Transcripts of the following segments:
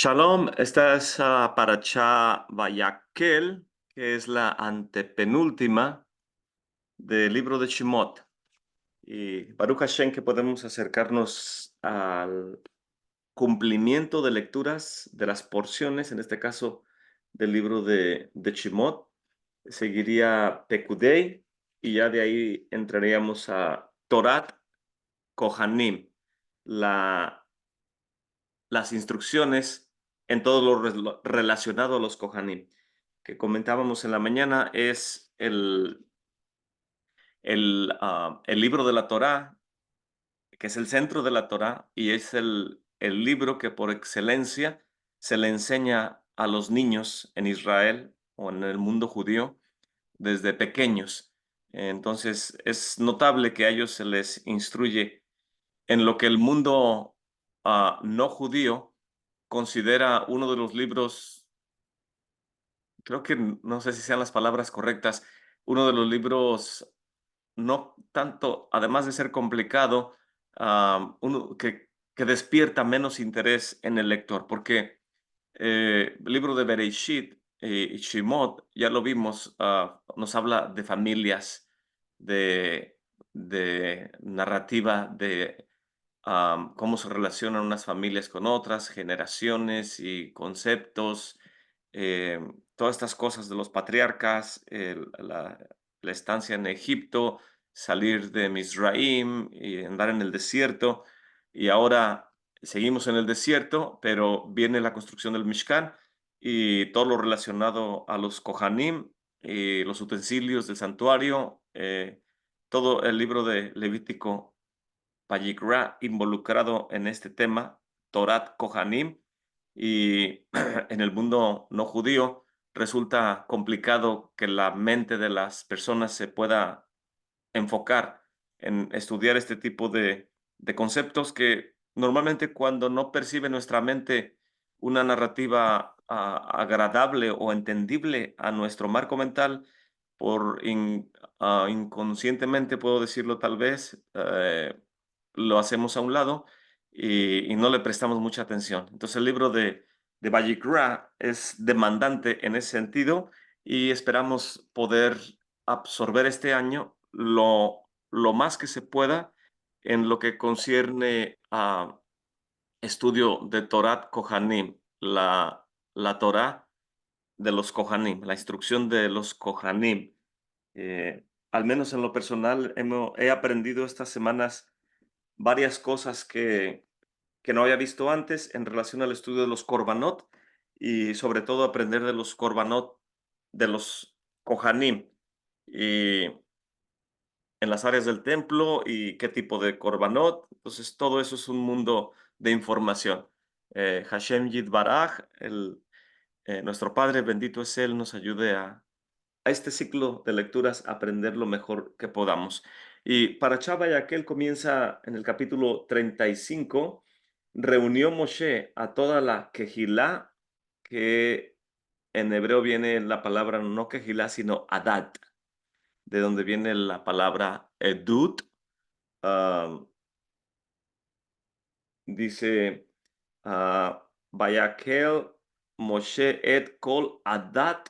Shalom, esta es Parashá Vayakhel, que es la antepenúltima del libro de Shemot. Y Baruch Hashem que podemos acercarnos al cumplimiento de lecturas de las porciones, en este caso del libro de Shemot. Seguiría Pekudei y ya de ahí entraríamos a Torat Kohanim, la las instrucciones en todo lo relacionado a los Kohanim. Que comentábamos en la mañana es el libro de la Torá, que es el centro de la Torá y es el libro que por excelencia se le enseña a los niños en Israel o en el mundo judío desde pequeños. Entonces es notable que a ellos se les instruye en lo que el mundo no judío considera uno de los libros, creo que no sé si sean las palabras correctas, uno de los libros no tanto, además de ser complicado, uno que despierta menos interés en el lector, porque el libro de Bereshit y Shemot, ya lo vimos, nos habla de familias, de, de narrativa, de cómo se relacionan unas familias con otras, generaciones y conceptos, todas estas cosas de los patriarcas, la estancia en Egipto, salir de Misraim y andar en el desierto. Y ahora seguimos en el desierto, pero viene la construcción del Mishkan y todo lo relacionado a los Kohanim y los utensilios del santuario. Todo el libro de Levítico Vayikra involucrado en este tema, Torat Kohanim, y en el mundo no judío resulta complicado que la mente de las personas se pueda enfocar en estudiar este tipo de conceptos que normalmente cuando no percibe nuestra mente una narrativa agradable o entendible a nuestro marco mental, inconscientemente puedo decirlo tal vez, lo hacemos a un lado y no le prestamos mucha atención. Entonces el libro de Vayikra es demandante en ese sentido y esperamos poder absorber este año lo más que se pueda en lo que concierne a estudio de Torat Kohanim, la Torá de los Kohanim, la instrucción de los Kohanim. Al menos en lo personal, he aprendido estas semanas varias cosas que no había visto antes en relación al estudio de los Korbanot y sobre todo aprender de los Korbanot de los Kohanim y en las áreas del templo y qué tipo de Korbanot. Entonces, todo eso es un mundo de información. Hashem Yitbaraj, nuestro Padre, bendito es Él, nos ayude a este ciclo de lecturas aprender lo mejor que podamos. Y para Chava y aquel comienza en el capítulo 35. Reunió Moshe a toda la Kehilá, que en hebreo viene la palabra no Kehilá, sino Adad, de donde viene la palabra Edut. ah, Dice, Vayakhel Moshe et kol Adad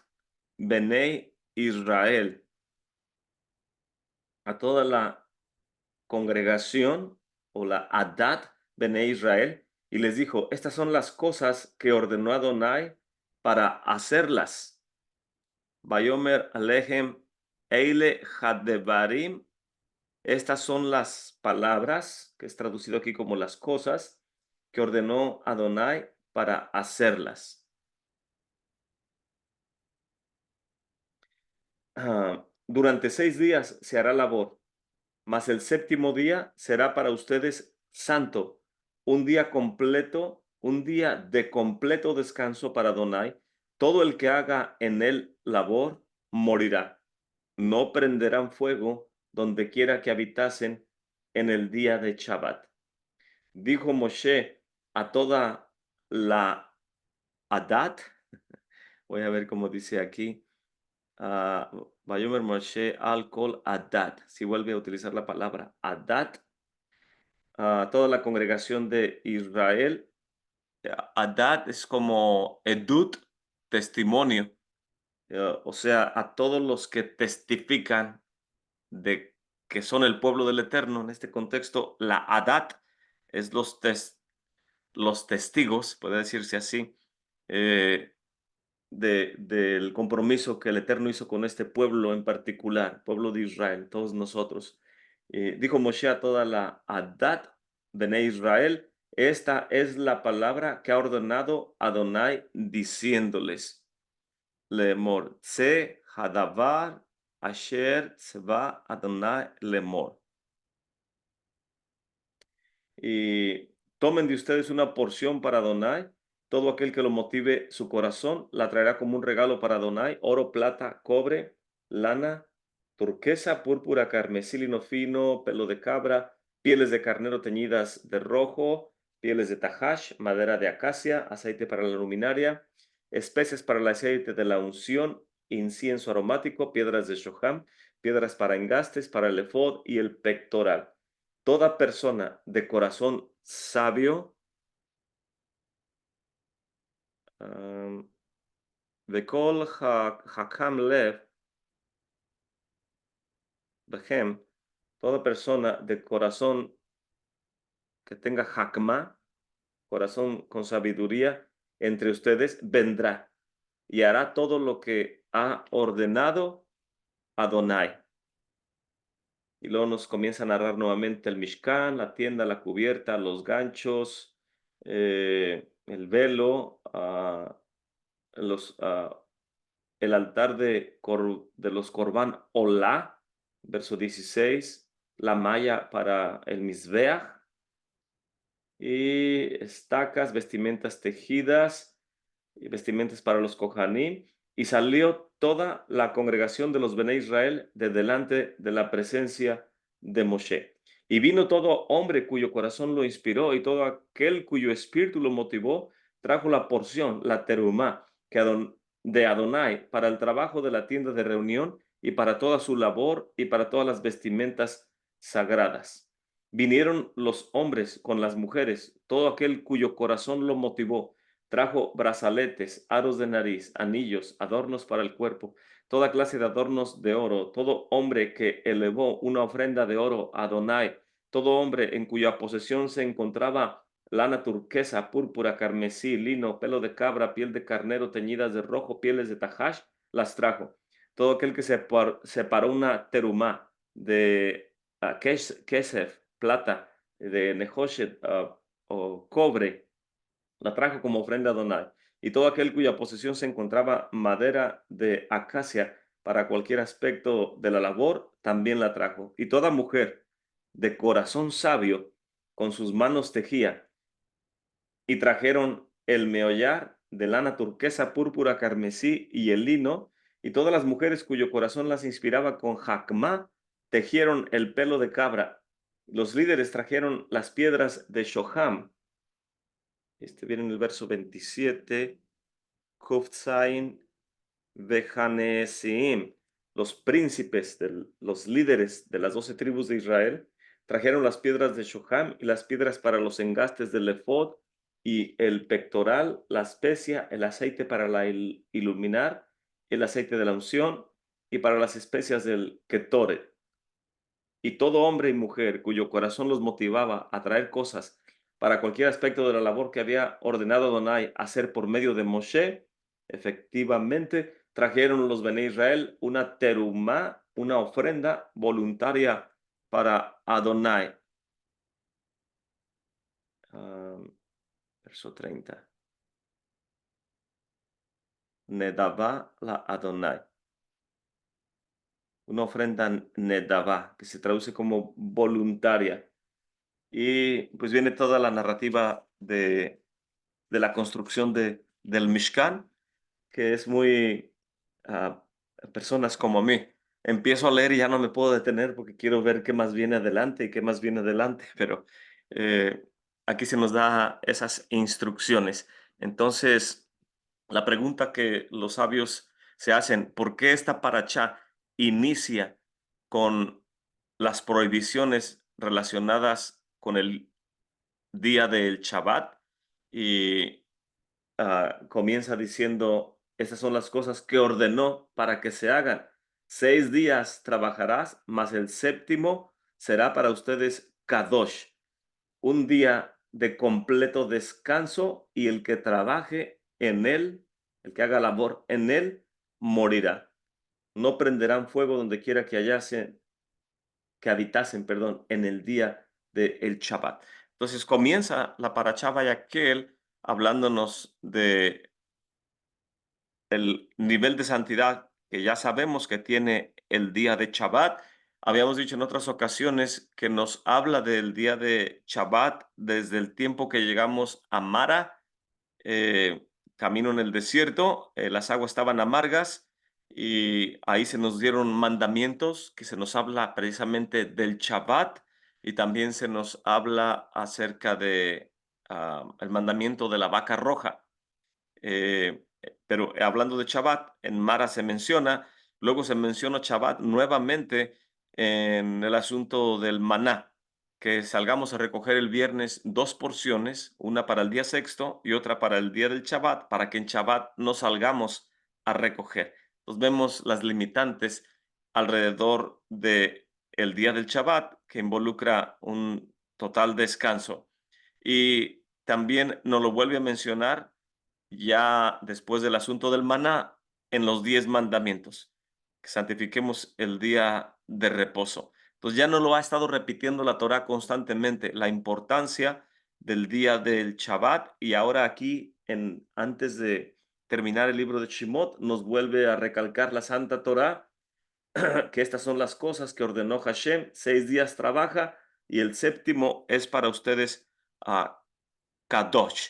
Benei Israel. A toda la congregación o la Adat Bene Israel y les dijo, estas son las cosas que ordenó Adonai para hacerlas. Bayomer Alejem Eile Hadebarim. Estas son las palabras, que es traducido aquí como las cosas, que ordenó Adonai para hacerlas. Durante 6 días se hará labor, mas el séptimo día será para ustedes santo, un día completo, un día de completo descanso para Adonai. Todo el que haga en él labor morirá. No prenderán fuego donde quiera que habitasen en el día de Shabbat. Dijo Moshe a toda la Adat, voy a ver cómo dice aquí, Vayomer Moshe al kol Adat, si vuelve a utilizar la palabra Adat, a toda la congregación de Israel, Adad es como edut, testimonio, o sea, a todos los que testifican de que son el pueblo del Eterno. En este contexto, la Adat es los testigos, puede decirse así, eh, del compromiso que el Eterno hizo con este pueblo en particular, pueblo de Israel, todos nosotros. Dijo Moshe a toda la Adat, Bene Israel, esta es la palabra que ha ordenado Adonai diciéndoles, Lemor, Tse Hadavar Asher Tzva Adonai Lemor. Y tomen de ustedes una porción para Adonai. Todo aquel que lo motive su corazón la traerá como un regalo para Adonai: oro, plata, cobre, lana, turquesa, púrpura, carmesí, lino fino, pelo de cabra, pieles de carnero teñidas de rojo, pieles de tajash, madera de acacia, aceite para la luminaria, especies para el aceite de la unción, incienso aromático, piedras de shoham, piedras para engastes, para el efod y el pectoral. Toda persona de corazón sabio, Vekol Hakam Lev, Behem, toda persona de corazón que tenga Hakma, corazón con sabiduría, entre ustedes vendrá y hará todo lo que ha ordenado Adonai. Y luego nos comienza a narrar nuevamente el Mishkan, la tienda, la cubierta, los ganchos, el velo, los, el altar de los Corbán Olá, verso 16, la malla para el Mizbeach, y estacas, vestimentas tejidas, y vestimentas para los Kohanim, y salió toda la congregación de los Bene Israel de delante de la presencia de Moshe. Y vino todo hombre cuyo corazón lo inspiró, y todo aquel cuyo espíritu lo motivó, trajo la porción, la terumá, de Adonai para el trabajo de la tienda de reunión y para toda su labor y para todas las vestimentas sagradas. Vinieron los hombres con las mujeres, todo aquel cuyo corazón lo motivó, trajo brazaletes, aros de nariz, anillos, adornos para el cuerpo, toda clase de adornos de oro, todo hombre que elevó una ofrenda de oro a Adonai, todo hombre en cuya posesión se encontraba lana turquesa, púrpura, carmesí, lino, pelo de cabra, piel de carnero teñidas de rojo, pieles de tajash, las trajo. Todo aquel que separó una terumá de kesef, plata, de nehoshet o cobre, la trajo como ofrenda a Adonai. Y todo aquel cuya posesión se encontraba madera de acacia para cualquier aspecto de la labor, también la trajo. Y toda mujer de corazón sabio con sus manos tejía, y trajeron el meollar de lana turquesa, púrpura, carmesí y el lino, y todas las mujeres cuyo corazón las inspiraba con jacmá tejieron el pelo de cabra. Los líderes trajeron las piedras de Shoham. Viene en el verso 27. Kufzain Bejanesim. Los príncipes, los líderes de las 12 tribus de Israel, trajeron las piedras de Shoham y las piedras para los engastes del efod y el pectoral, la especia, el aceite para iluminar, el aceite de la unción y para las especias del ketoret. Y todo hombre y mujer cuyo corazón los motivaba a traer cosas para cualquier aspecto de la labor que había ordenado Adonai hacer por medio de Moshe, efectivamente trajeron los Bene Israel una terumá, una ofrenda voluntaria para Adonai. Verso 30. Nedavá la Adonai. Una ofrenda nedavá, que se traduce como voluntaria. Y pues viene toda la narrativa de la construcción del Mishkan, que es muy ah, personas como mí. Empiezo a leer y ya no me puedo detener porque quiero ver qué más viene adelante y qué más viene adelante, pero eh, aquí se nos da esas instrucciones. Entonces, la pregunta que los sabios se hacen: ¿por qué esta paracha inicia con las prohibiciones relacionadas con el día del Shabbat? y comienza diciendo, esas son las cosas que ordenó para que se hagan. 6 días trabajarás, mas el séptimo será para ustedes Kadosh, un día de completo descanso, y el que trabaje en él, el que haga labor en él, morirá. No prenderán fuego donde quiera que habitasen, perdón, en el día del Shabbat. Entonces comienza la Parashá Vayakhel hablándonos de el nivel de santidad que ya sabemos que tiene el día de Shabbat. Habíamos dicho en otras ocasiones que nos habla del día de Shabbat desde el tiempo que llegamos a Mara, camino en el desierto, las aguas estaban amargas y ahí se nos dieron mandamientos que se nos habla precisamente del Shabbat, y también se nos habla acerca de el mandamiento de la vaca roja. Pero hablando de Shabbat, en Mara se menciona, luego se menciona Shabbat nuevamente en el asunto del maná, que salgamos a recoger el viernes 2 porciones, una para el día sexto y otra para el día del Shabbat, para que en Shabbat no salgamos a recoger. Entonces vemos las limitantes alrededor de el día del Shabbat, que involucra un total descanso. Y también nos lo vuelve a mencionar ya después del asunto del maná, en los 10 mandamientos, que santifiquemos el día de reposo. Entonces ya no lo ha estado repitiendo la Torá constantemente, la importancia del día del Shabbat, y ahora aquí, antes de terminar el libro de Shemot, nos vuelve a recalcar la Santa Torá, que estas son las cosas que ordenó Hashem: 6 días trabaja y el séptimo es para ustedes Kadosh,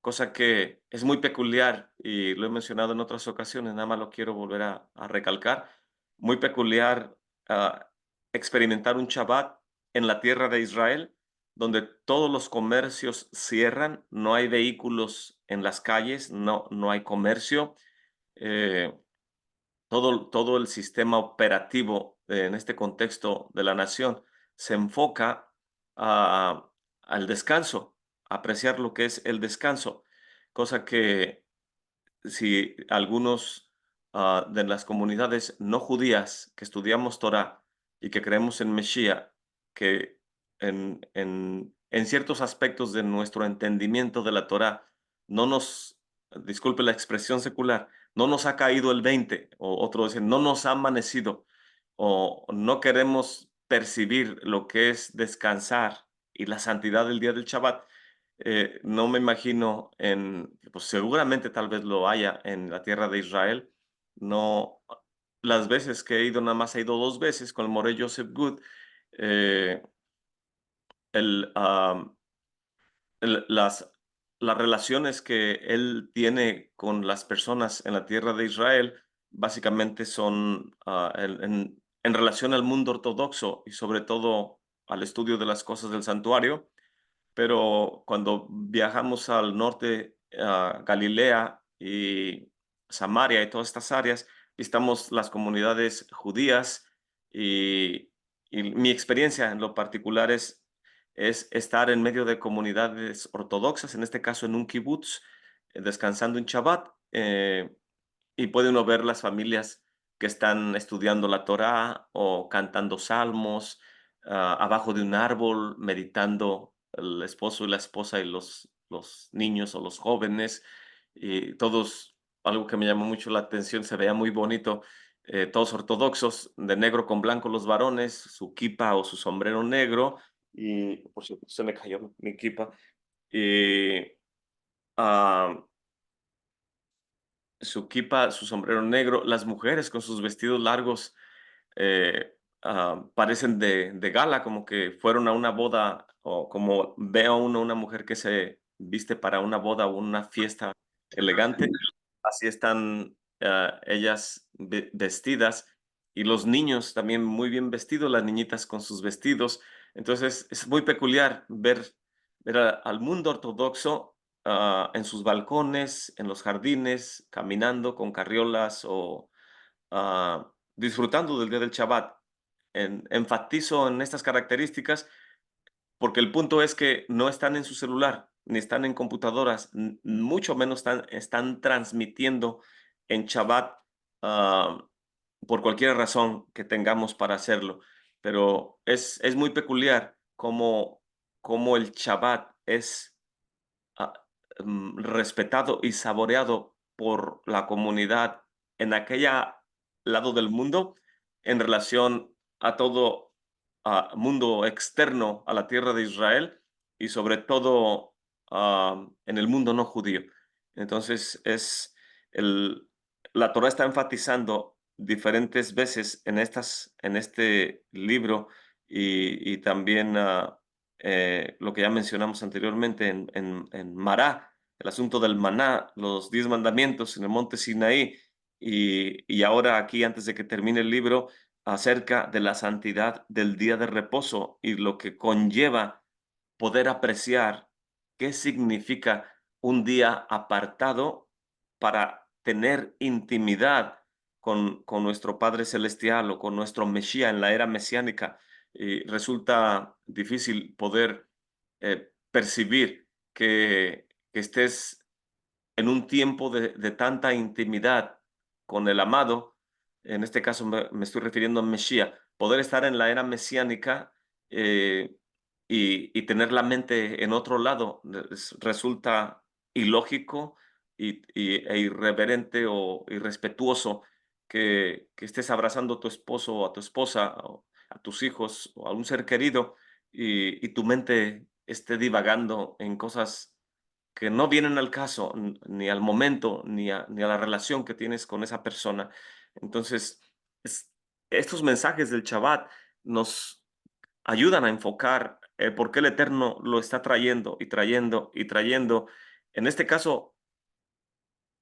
cosa que es muy peculiar y lo he mencionado en otras ocasiones, nada más lo quiero volver a recalcar. Muy peculiar experimentar un Shabbat en la tierra de Israel, donde todos los comercios cierran, no hay vehículos en las calles, no hay comercio. eh, todo el sistema operativo en este contexto de la nación se enfoca a al descanso, a apreciar lo que es el descanso, cosa que si algunos de las comunidades no judías que estudiamos Torá y que creemos en Mesías, que en ciertos aspectos de nuestro entendimiento de la Torá no nos, disculpe la expresión secular, no nos ha caído el 20, o otro dicen, no nos ha amanecido, o no queremos percibir lo que es descansar y la santidad del día del Shabbat. No me imagino pues seguramente tal vez lo haya en la tierra de Israel. No, las veces que he ido, nada más he ido 2 veces con el Moré Joseph Good. eh, el, las relaciones que él tiene con las personas en la tierra de Israel básicamente son en relación al mundo ortodoxo y sobre todo al estudio de las cosas del santuario. Pero cuando viajamos al norte, a Galilea y Samaria y todas estas áreas, visitamos las comunidades judías, y, y mi experiencia en lo particular es estar en medio de comunidades ortodoxas, en este caso en un kibutz, descansando en Shabbat. Y puede uno ver las familias que están estudiando la Torá o cantando salmos, abajo de un árbol, meditando el esposo y la esposa y los niños o los jóvenes, y todos, algo que me llamó mucho la atención, se veía muy bonito, todos ortodoxos, de negro con blanco los varones, su kipa o su sombrero negro, y por cierto, se me cayó mi kipa, y ah, su kipa, su sombrero negro, las mujeres con sus vestidos largos, parecen de gala, como que fueron a una boda, o como ve a uno una mujer que se viste para una boda o una fiesta elegante, así están ellas vestidas, y los niños también muy bien vestidos, las niñitas con sus vestidos. Entonces es muy peculiar ver al mundo ortodoxo en sus balcones, en los jardines, caminando con carriolas o disfrutando del día del Shabbat. Enfatizo en estas características porque el punto es que no están en su celular, ni están en computadoras, mucho menos están transmitiendo en Shabbat, ah, por cualquier razón que tengamos para hacerlo. Pero es muy peculiar cómo el Shabbat es ah, respetado y saboreado por la comunidad en aquella lado del mundo en relación a todo mundo externo a la tierra de Israel y sobre todo en el mundo no judío. Entonces la Torah está enfatizando diferentes veces en este libro y también lo que ya mencionamos anteriormente en Mará, el asunto del maná, los 10 mandamientos en el monte Sinaí, y ahora aquí, antes de que termine el libro, acerca de la santidad del día de reposo y lo que conlleva poder apreciar qué significa un día apartado para tener intimidad con nuestro Padre Celestial o con nuestro Mesías en la era mesiánica. Y resulta difícil poder percibir que estés en un tiempo de tanta intimidad con el amado, en este caso me estoy refiriendo a Mesías, poder estar en la era mesiánica eh, y tener la mente en otro lado resulta ilógico e irreverente o irrespetuoso que estés abrazando a tu esposo o a tu esposa o a tus hijos o a un ser querido y tu mente esté divagando en cosas que no vienen al caso, ni al momento, ni a la relación que tienes con esa persona. Entonces, es- estos mensajes del Shabbat nos ayudan a enfocar por qué el Eterno lo está trayendo y trayendo y trayendo. En este caso,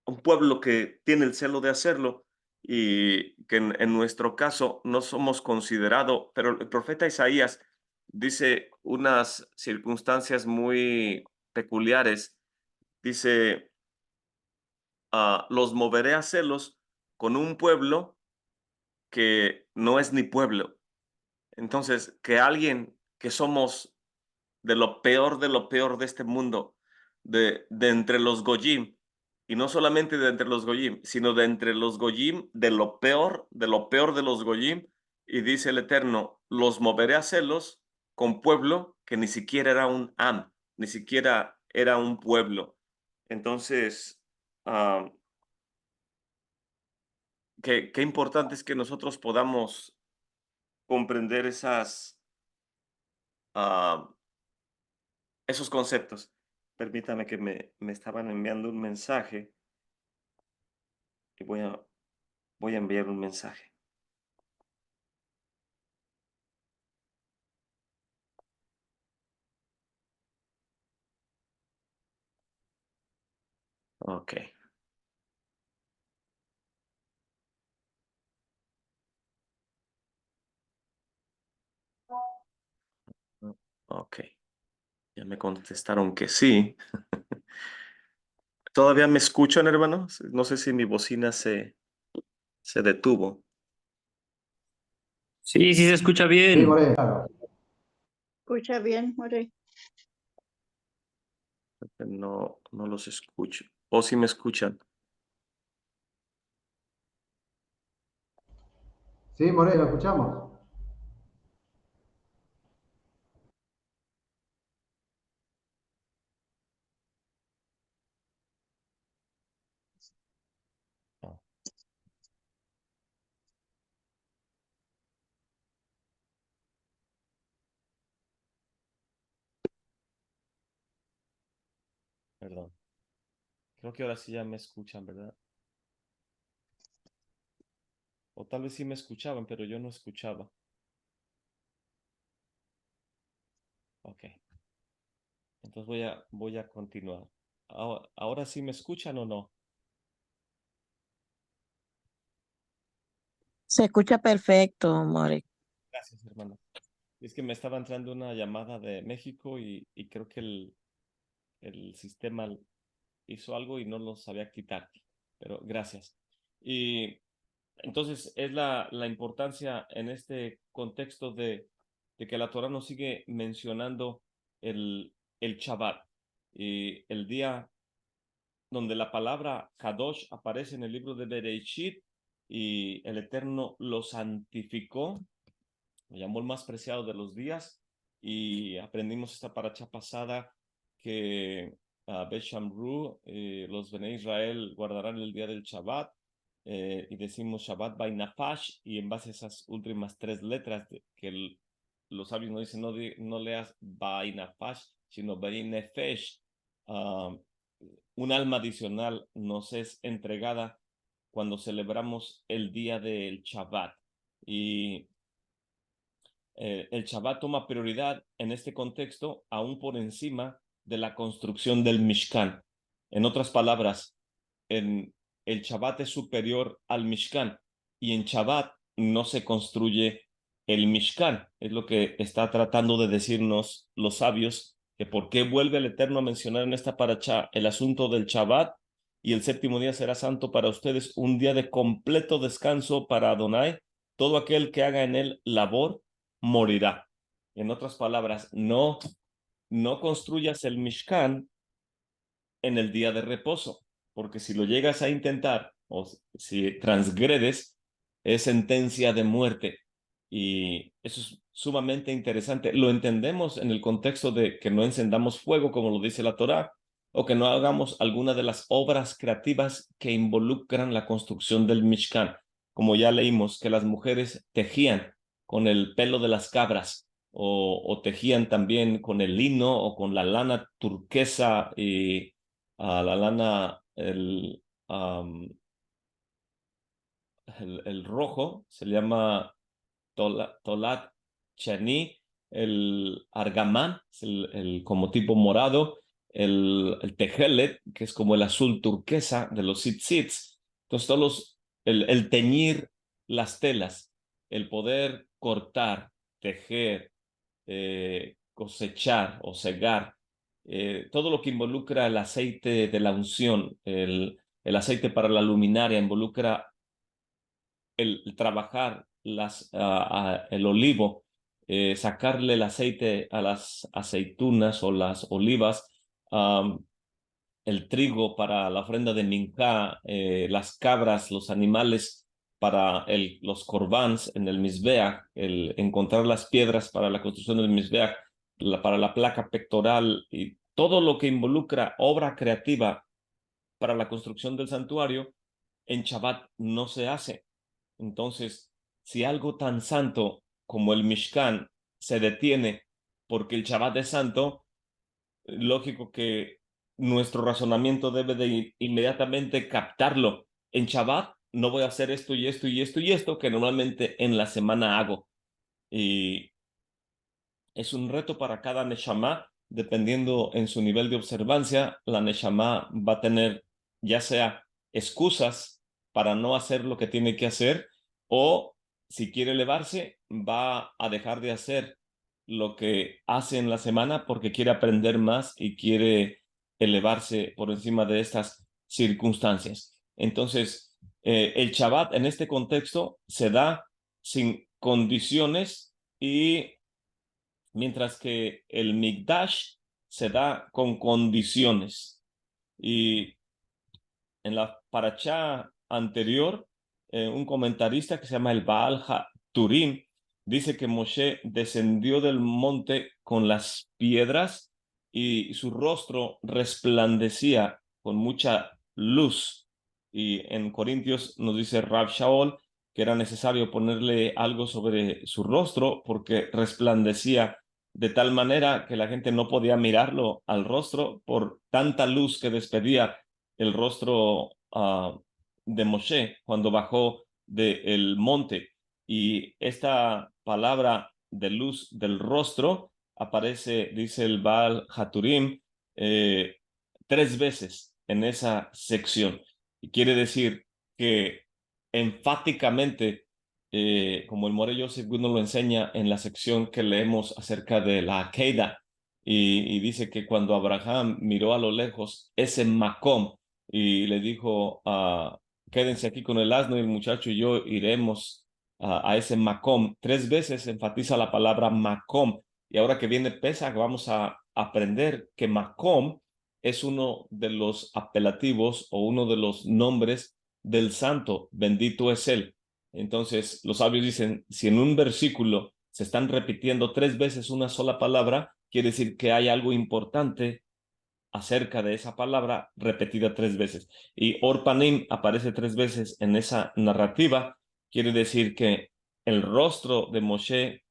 un pueblo que tiene el celo de hacerlo y que en nuestro caso no somos considerados, pero el profeta Isaías dice unas circunstancias muy peculiares. Dice, los moveré a celos con un pueblo que no es ni pueblo. Entonces, que alguien que somos de lo peor de este mundo, de entre los Goyim, y no solamente de entre los Goyim, sino de entre los Goyim, de lo peor de los Goyim, y dice el Eterno, los moveré a celos con pueblo que ni siquiera era un ni siquiera era un pueblo. Entonces, ah, qué importante es que nosotros podamos comprender ah, esos conceptos. Permítame que me estaban enviando un mensaje y voy a enviar un mensaje. Ok, ok. Ya me contestaron que sí. ¿Todavía me escuchan, hermanos? No sé si mi bocina se detuvo. Sí, sí se escucha Sí, bien. More, claro. Escucha bien, More. No los escucho. ¿O si me escuchan? Sí, More, lo escuchamos. Oh, perdón. Creo que ahora sí ya me escuchan, ¿verdad? O tal vez sí me escuchaban, pero yo no escuchaba. Ok, entonces voy a continuar. ¿Ahora sí me escuchan o no? Se escucha perfecto, More. Gracias, hermano. Es que me estaba entrando una llamada de México y creo que el sistema hizo algo y no lo sabía quitar, pero gracias. Y entonces es la importancia en este contexto de que la Torah nos sigue mencionando el Shabbat. y el día donde la palabra Kadosh aparece en el libro de Bereshit y el Eterno lo santificó, lo llamó el más preciado de los días, y aprendimos esta paracha pasada que Bet Shamru, los Bene Israel guardarán el día del Shabbat, y decimos Shabbat by Nafash, y en base a esas últimas tres letras los sabios no dicen, no leas by Nafash, sino by Nefesh. Un alma adicional nos es entregada cuando celebramos el día del Shabbat. Y el Shabbat toma prioridad en este contexto aún por encima de la construcción del Mishkan. En otras palabras, el Shabbat es superior al Mishkan, y en Shabbat no se construye el Mishkan. Es lo que está tratando de decirnos los sabios, que por qué vuelve el Eterno a mencionar en esta paracha el asunto del Shabbat, y el séptimo día será santo para ustedes, un día de completo descanso para Adonai. Todo aquel que haga en él labor morirá. En otras palabras, no construyas el Mishkan en el día de reposo, porque si lo llegas a intentar o si transgredes, es sentencia de muerte. Y eso es sumamente interesante. Lo entendemos en el contexto de que no encendamos fuego, como lo dice la Torá, o que no hagamos alguna de las obras creativas que involucran la construcción del Mishkan. Como ya leímos, que las mujeres tejían con el pelo de las cabras, o tejían también con el lino o con la lana turquesa, y la lana, el rojo, se llama tolat chani, el argamán, es como tipo morado, el tejelet, que es como el azul turquesa de los tzitzits. Entonces, el teñir las telas, el poder cortar, tejer, cosechar o segar, todo lo que involucra el aceite de la unción, el aceite para la luminaria, involucra el trabajar el olivo, sacarle el aceite a las aceitunas o las olivas, el trigo para la ofrenda de Minjá, las cabras, los animales para los corbáns en el Mizbeach, el encontrar las piedras para la construcción del Mizbeach, para la placa pectoral, y todo lo que involucra obra creativa para la construcción del santuario, en Shabbat no se hace. Entonces, si algo tan santo como el Mishkan se detiene porque el Shabbat es santo, lógico que nuestro razonamiento debe de inmediatamente captarlo. En Shabbat no voy a hacer esto y esto y esto y esto que normalmente en la semana hago. Y es un reto para cada Neshama, dependiendo en su nivel de observancia. La Neshama va a tener ya sea excusas para no hacer lo que tiene que hacer, o si quiere elevarse, va a dejar de hacer lo que hace en la semana porque quiere aprender más y quiere elevarse por encima de estas circunstancias. Entonces, el Shabbat en este contexto se da sin condiciones, y mientras que el Mikdash se da con condiciones. Y en la paracha anterior, un comentarista que se llama el Baal HaTurim dice que Moshe descendió del monte con las piedras y su rostro resplandecía con mucha luz. Y en Corintios nos dice Rab Shaol que era necesario ponerle algo sobre su rostro porque resplandecía de tal manera que la gente no podía mirarlo al rostro por tanta luz que despedía el rostro de Moshe cuando bajó del monte. Y esta palabra de luz del rostro aparece, dice el Baal HaTurim, 3 veces en esa sección. Y quiere decir que enfáticamente, como el Moré Yosef nos lo enseña en la sección que leemos acerca de la Akeida, y dice que cuando Abraham miró a lo lejos ese Macom y le dijo, quédense aquí con el asno y el muchacho y yo iremos a ese Macom. 3 veces enfatiza la palabra Macom. Y ahora que viene Pesach vamos a aprender que Macom es uno de los apelativos o uno de los nombres del santo, bendito es él. Entonces, los sabios dicen, si en un versículo se están repitiendo 3 veces una sola palabra, quiere decir que hay algo importante acerca de esa palabra repetida 3 veces. Y Orpanim aparece 3 veces en esa narrativa, quiere decir que el rostro de Moshe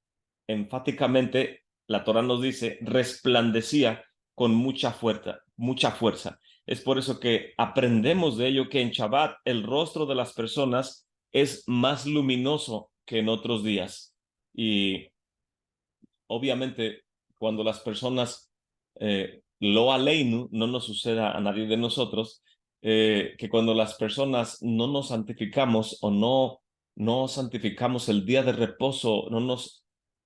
enfáticamente, la Torá nos dice, resplandecía con mucha fuerza, mucha fuerza. Es por eso que aprendemos de ello que en Shabbat el rostro de las personas es más luminoso que en otros días. Y obviamente, cuando las personas lo aleinu, no nos suceda a nadie de nosotros, que cuando las personas no nos santificamos o no santificamos el día de reposo, no nos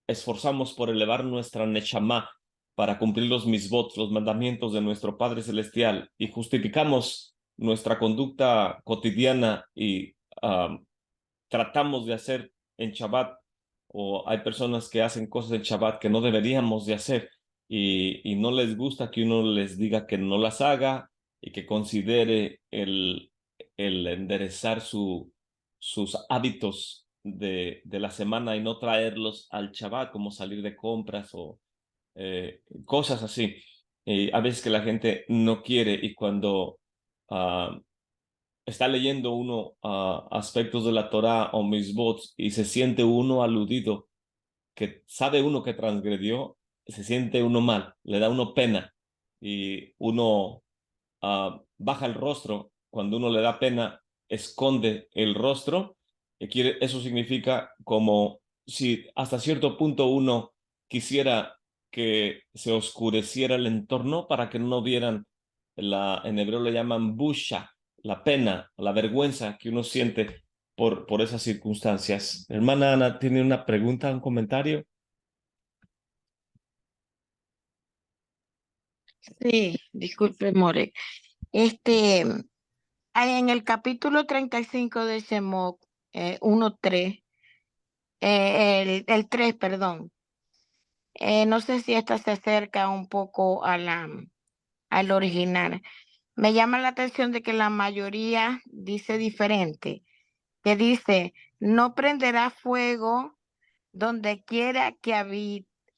esforzamos por elevar nuestra neshama para cumplir los misbot, los mandamientos de nuestro Padre Celestial, y justificamos nuestra conducta cotidiana y tratamos de hacer en Shabbat, o hay personas que hacen cosas en Shabbat que no deberíamos de hacer y no les gusta que uno les diga que no las haga y que considere el enderezar sus hábitos de la semana y no traerlos al Shabbat, como salir de compras o cosas así. A veces que la gente no quiere y cuando está leyendo uno aspectos de la Torá o misbot y se siente uno aludido, que sabe uno que transgredió, se siente uno mal, le da uno pena y uno baja el rostro. Cuando uno le da pena, esconde el rostro. Eso significa como si hasta cierto punto uno quisiera que se oscureciera el entorno para que no vieran en hebreo le llaman busha, la pena, la vergüenza que uno siente por esas circunstancias. Hermana Ana, ¿tiene una pregunta, un comentario? Sí, disculpe, More. En el capítulo 35 de Shemot, 1:3, el 3, perdón. No sé si esta se acerca un poco al original. Me llama la atención de que la mayoría dice diferente, que dice, no prenderá fuego donde quiera que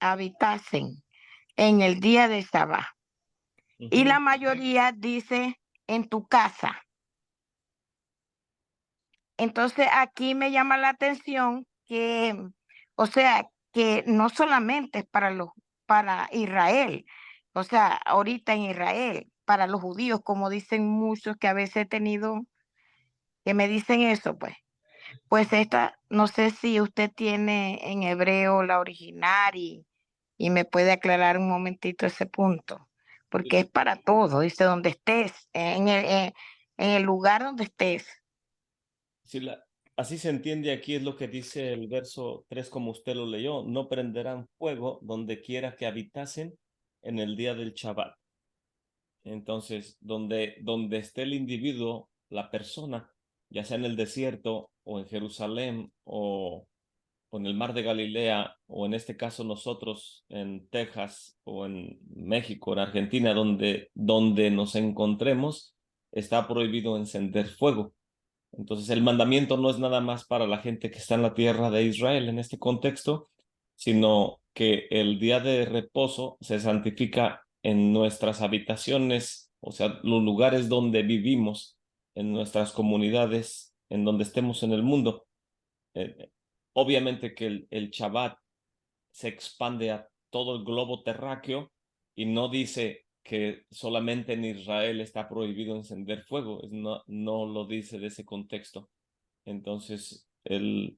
habitasen en el día de Sabá. Y la mayoría dice en tu casa. Entonces aquí me llama la atención que, o sea, que no solamente es para Israel, o sea, ahorita en Israel, para los judíos, como dicen muchos que a veces he tenido que me dicen eso, pues esta, no sé si usted tiene en hebreo la original y me puede aclarar un momentito ese punto, porque es para todo, dice donde estés, en el lugar donde estés. Sí, así se entiende aquí, es lo que dice el verso 3 como usted lo leyó, no prenderán fuego donde quiera que habitasen en el día del Shabbat. Entonces, donde esté el individuo, la persona, ya sea en el desierto o en Jerusalén o en el mar de Galilea o en este caso nosotros en Texas o en México, en Argentina, donde nos encontremos, está prohibido encender fuego. Entonces el mandamiento no es nada más para la gente que está en la tierra de Israel en este contexto, sino que el día de reposo se santifica en nuestras habitaciones, o sea, los lugares donde vivimos, en nuestras comunidades, en donde estemos en el mundo. Eh, Obviamente que el Shabbat se expande a todo el globo terráqueo y no dice que solamente en Israel está prohibido encender fuego, no lo dice de ese contexto. Entonces, el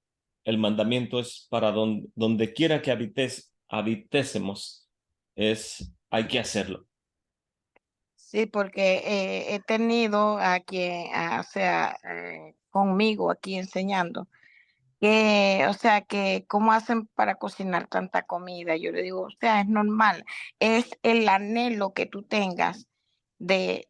mandamiento es para donde quiera que habitésemos, hay que hacerlo. Sí, porque he tenido a quien, o sea, conmigo aquí enseñando, que, o sea, que cómo hacen para cocinar tanta comida. Yo le digo, o sea, es normal, es el anhelo que tú tengas de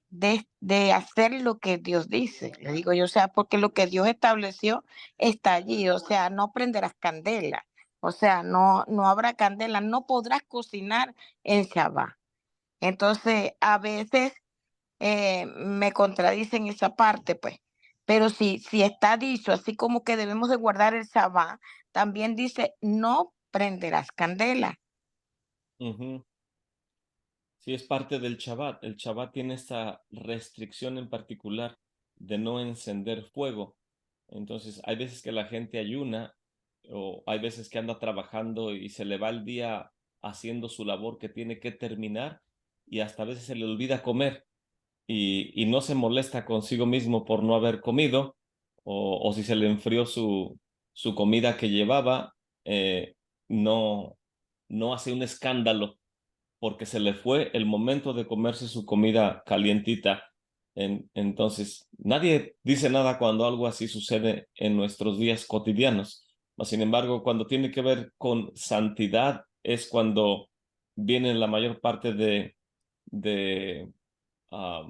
hacer lo que Dios dice. Le digo yo, o sea, porque lo que Dios estableció está allí, o sea, no prenderás candela, o sea, no habrá candela, no podrás cocinar en Shabbat. Entonces, a veces me contradicen esa parte, pues. Pero si está dicho, así como que debemos de guardar el Sabbat, también dice, no prenderás candela. Ujú. Sí, es parte del Shabbat. El Shabbat tiene esta restricción en particular de no encender fuego. Entonces, hay veces que la gente ayuna o hay veces que anda trabajando y se le va el día haciendo su labor que tiene que terminar y hasta a veces se le olvida comer y no se molesta consigo mismo por no haber comido o si se le enfrió su comida que llevaba, no, no hace un escándalo porque se le fue el momento de comerse su comida calientita. Entonces, nadie dice nada cuando algo así sucede en nuestros días cotidianos. Sin embargo, cuando tiene que ver con santidad es cuando viene la mayor parte de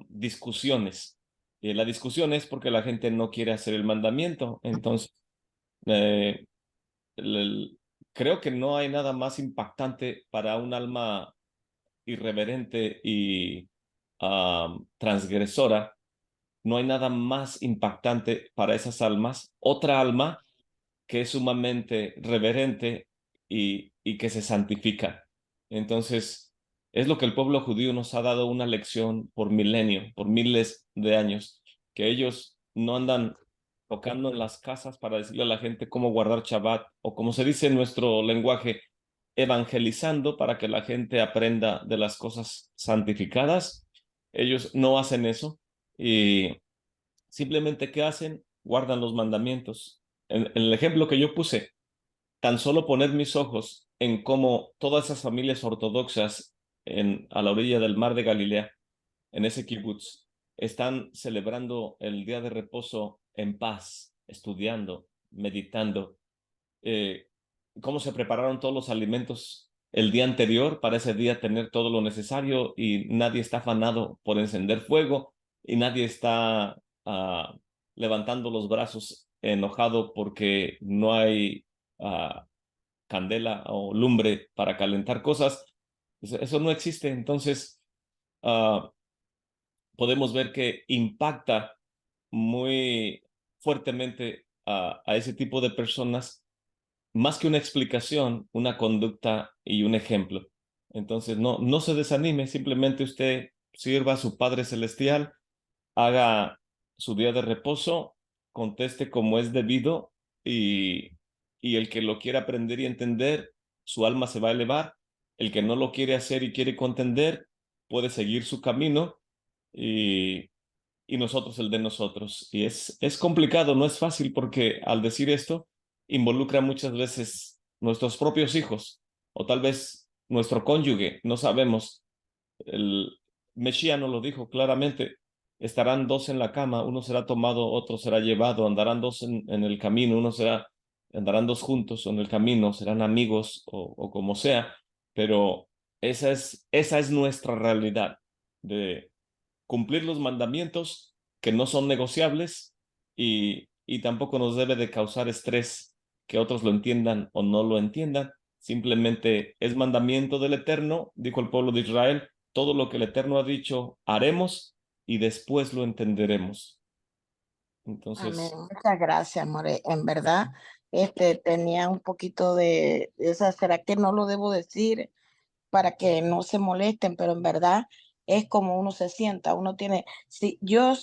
discusiones. Y la discusión es porque la gente no quiere hacer el mandamiento. Entonces, eh, el- el- creo que no hay nada más impactante para un alma irreverente y transgresora. No hay nada más impactante para esas almas. Otra alma que es sumamente reverente y que se santifica. Entonces, es lo que el pueblo judío nos ha dado una lección por milenio, por miles de años, que ellos no andan tocando en las casas para decirle a la gente cómo guardar Shabbat o como se dice en nuestro lenguaje, evangelizando para que la gente aprenda de las cosas santificadas. Ellos no hacen eso y simplemente ¿qué hacen? Guardan los mandamientos. En el ejemplo que yo puse, tan solo poner mis ojos en cómo todas esas familias ortodoxas a la orilla del mar de Galilea, en ese kibutz, están celebrando el día de reposo en paz, estudiando, meditando, eh, cómo se prepararon todos los alimentos el día anterior para ese día tener todo lo necesario y nadie está afanado por encender fuego y nadie está levantando los brazos enojado porque no hay candela o lumbre para calentar cosas. Eso no existe. Entonces, ah, podemos ver que impacta muy fuertemente a ese tipo de personas más que una explicación, una conducta y un ejemplo. Entonces, no se desanime, simplemente usted sirva a su Padre Celestial, haga su día de reposo, conteste como es debido y, y el que lo quiera aprender y entender, su alma se va a elevar. El que no lo quiere hacer y quiere contender, puede seguir su camino y, y nosotros el de nosotros. Y es complicado, no es fácil porque al decir esto involucra muchas veces nuestros propios hijos o tal vez nuestro cónyuge, no sabemos. El Mesías nos lo dijo claramente, estarán dos en la cama, uno será tomado, otro será llevado, andarán dos en el camino, andarán dos juntos en el camino, serán amigos o como sea, pero esa es nuestra realidad de cumplir los mandamientos que no son negociables y tampoco nos debe de causar estrés que otros lo entiendan o no lo entiendan. Simplemente es mandamiento del Eterno, dijo el pueblo de Israel, todo lo que el Eterno ha dicho haremos y después lo entenderemos. Amén. Entonces, Muchas gracias, More. En verdad, tenía un poquito de esa, ¿será que no lo debo decir para que no se molesten? Pero en verdad es como uno se sienta. Uno tiene, si yo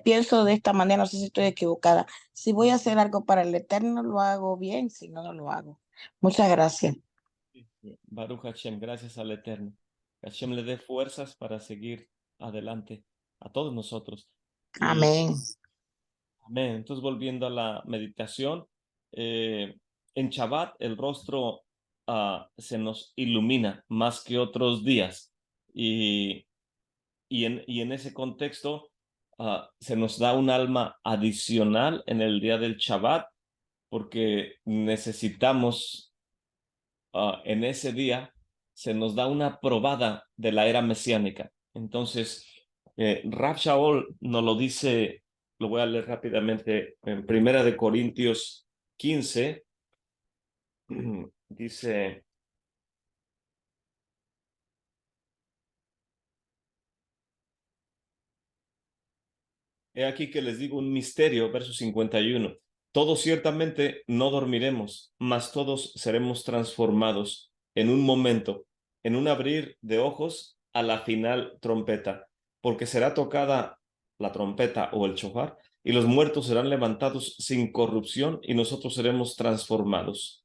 pienso de esta manera, no sé si estoy equivocada. Si voy a hacer algo para el Eterno, lo hago bien, si no, no lo hago. Muchas gracias. Baruch Hashem, gracias al Eterno. Que Hashem le dé fuerzas para seguir adelante a todos nosotros. Y Amén. amén. Entonces, volviendo a la meditación, en Shabbat el rostro se nos ilumina más que otros días y, y en ese contexto se nos da un alma adicional en el día del Shabbat porque necesitamos en ese día, se nos da una probada de la era mesiánica. Entonces, Rab Shaul nos lo dice, lo voy a leer rápidamente, en Primera de Corintios 15, dice, He aquí que les digo un misterio, verso 51. Todos ciertamente no dormiremos, mas todos seremos transformados en un momento, en un abrir de ojos, a la final trompeta, porque será tocada la trompeta o el shofar, y los muertos serán levantados sin corrupción, y nosotros seremos transformados.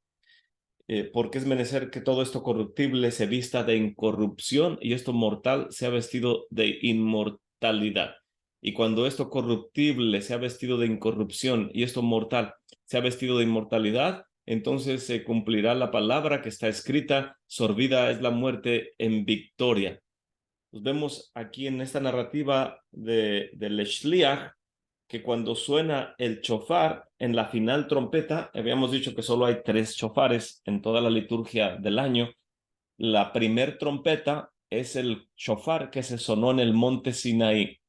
Porque es menester que todo esto corruptible se vista de incorrupción, y esto mortal sea vestido de inmortalidad. Y cuando esto corruptible sea vestido de incorrupción y esto mortal sea vestido de inmortalidad, entonces se cumplirá la palabra que está escrita: sorbida es la muerte en victoria. Pues vemos aquí en esta narrativa del Shliach que cuando suena el shofar en la final trompeta, habíamos dicho que solo hay 3 shofares en toda la liturgia del año. La primer trompeta es el shofar que se sonó en el monte Sinaí,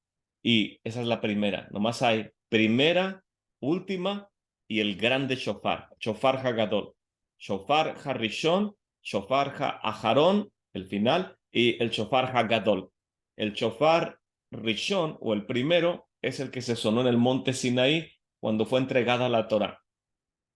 y esa es la primera. Nomás hay primera, última y el grande shofar, shofar Hagadol, shofar Harishon, shofar Aharón, el final, y el shofar Hagadol. El shofar Rishon, o el primero, es el que se sonó en el monte Sinaí cuando fue entregada la Torá.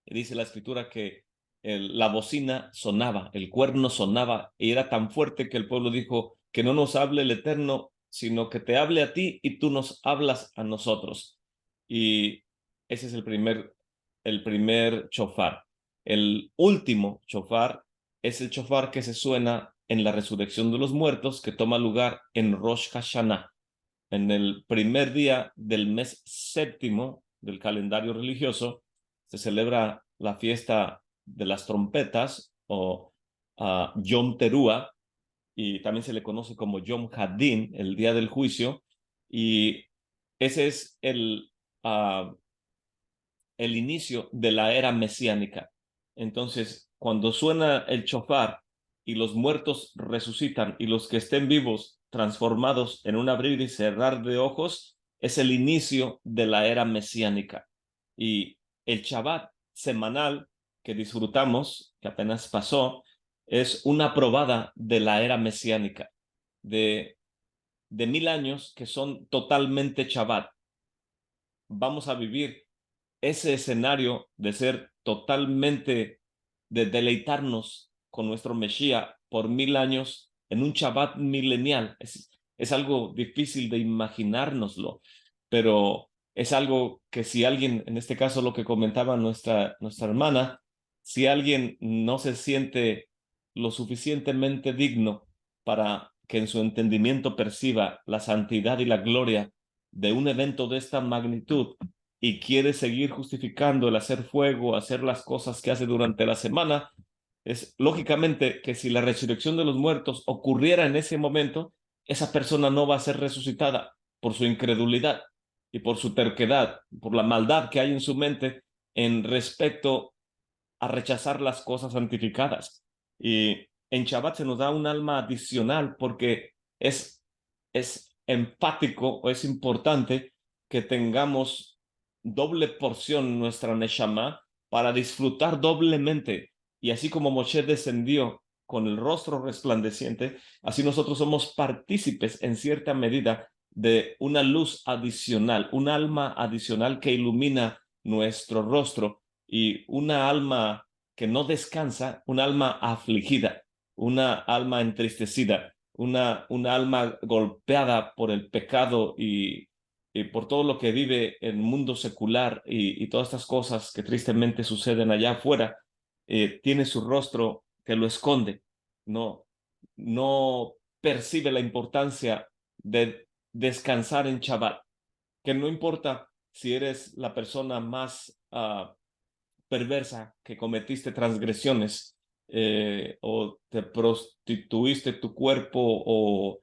Y dice la escritura que la bocina sonaba, el cuerno sonaba, y era tan fuerte que el pueblo dijo: que no nos hable el Eterno, sino que te hable a ti y tú nos hablas a nosotros. Y ese es el primer shofar. El último shofar es el shofar que se suena en la resurrección de los muertos, que toma lugar en Rosh Hashanah, en el primer día del mes séptimo del calendario religioso. Se celebra la fiesta de las trompetas, o Yom Teruah, y también se le conoce como Yom Hadin, el día del juicio, y ese es el inicio de la era mesiánica. Entonces, cuando suena el shofar y los muertos resucitan y los que estén vivos transformados en un abrir y cerrar de ojos, es el inicio de la era mesiánica. Y el Shabbat semanal que disfrutamos, que apenas pasó, es una probada de la era mesiánica, de 1000 años que son totalmente Shabbat. Vamos a vivir ese escenario de ser totalmente, de deleitarnos con nuestro Mesías por 1000 años en un Shabbat milenial. Es algo difícil de imaginárnoslo, pero es algo que si alguien, en este caso lo que comentaba nuestra hermana, si alguien no se siente lo suficientemente digno para que en su entendimiento perciba la santidad y la gloria de un evento de esta magnitud, y quiere seguir justificando el hacer fuego, hacer las cosas que hace durante la semana, es lógicamente que si la resurrección de los muertos ocurriera en ese momento, esa persona no va a ser resucitada por su incredulidad y por su terquedad, por la maldad que hay en su mente en respecto a rechazar las cosas santificadas. Y en Shabbat se nos da un alma adicional porque es empático, o es importante que tengamos doble porción nuestra Neshama para disfrutar doblemente. Y así como Moshe descendió con el rostro resplandeciente, así nosotros somos partícipes en cierta medida de una luz adicional, un alma adicional que ilumina nuestro rostro, y una alma que no descansa, un alma afligida, una alma entristecida, una alma golpeada por el pecado y por todo lo que vive el mundo secular y todas estas cosas que tristemente suceden allá afuera. Tiene su rostro que lo esconde, no, no percibe la importancia de descansar en Shabbat, que no importa si eres la persona más perversa, que cometiste transgresiones, o te prostituiste tu cuerpo, o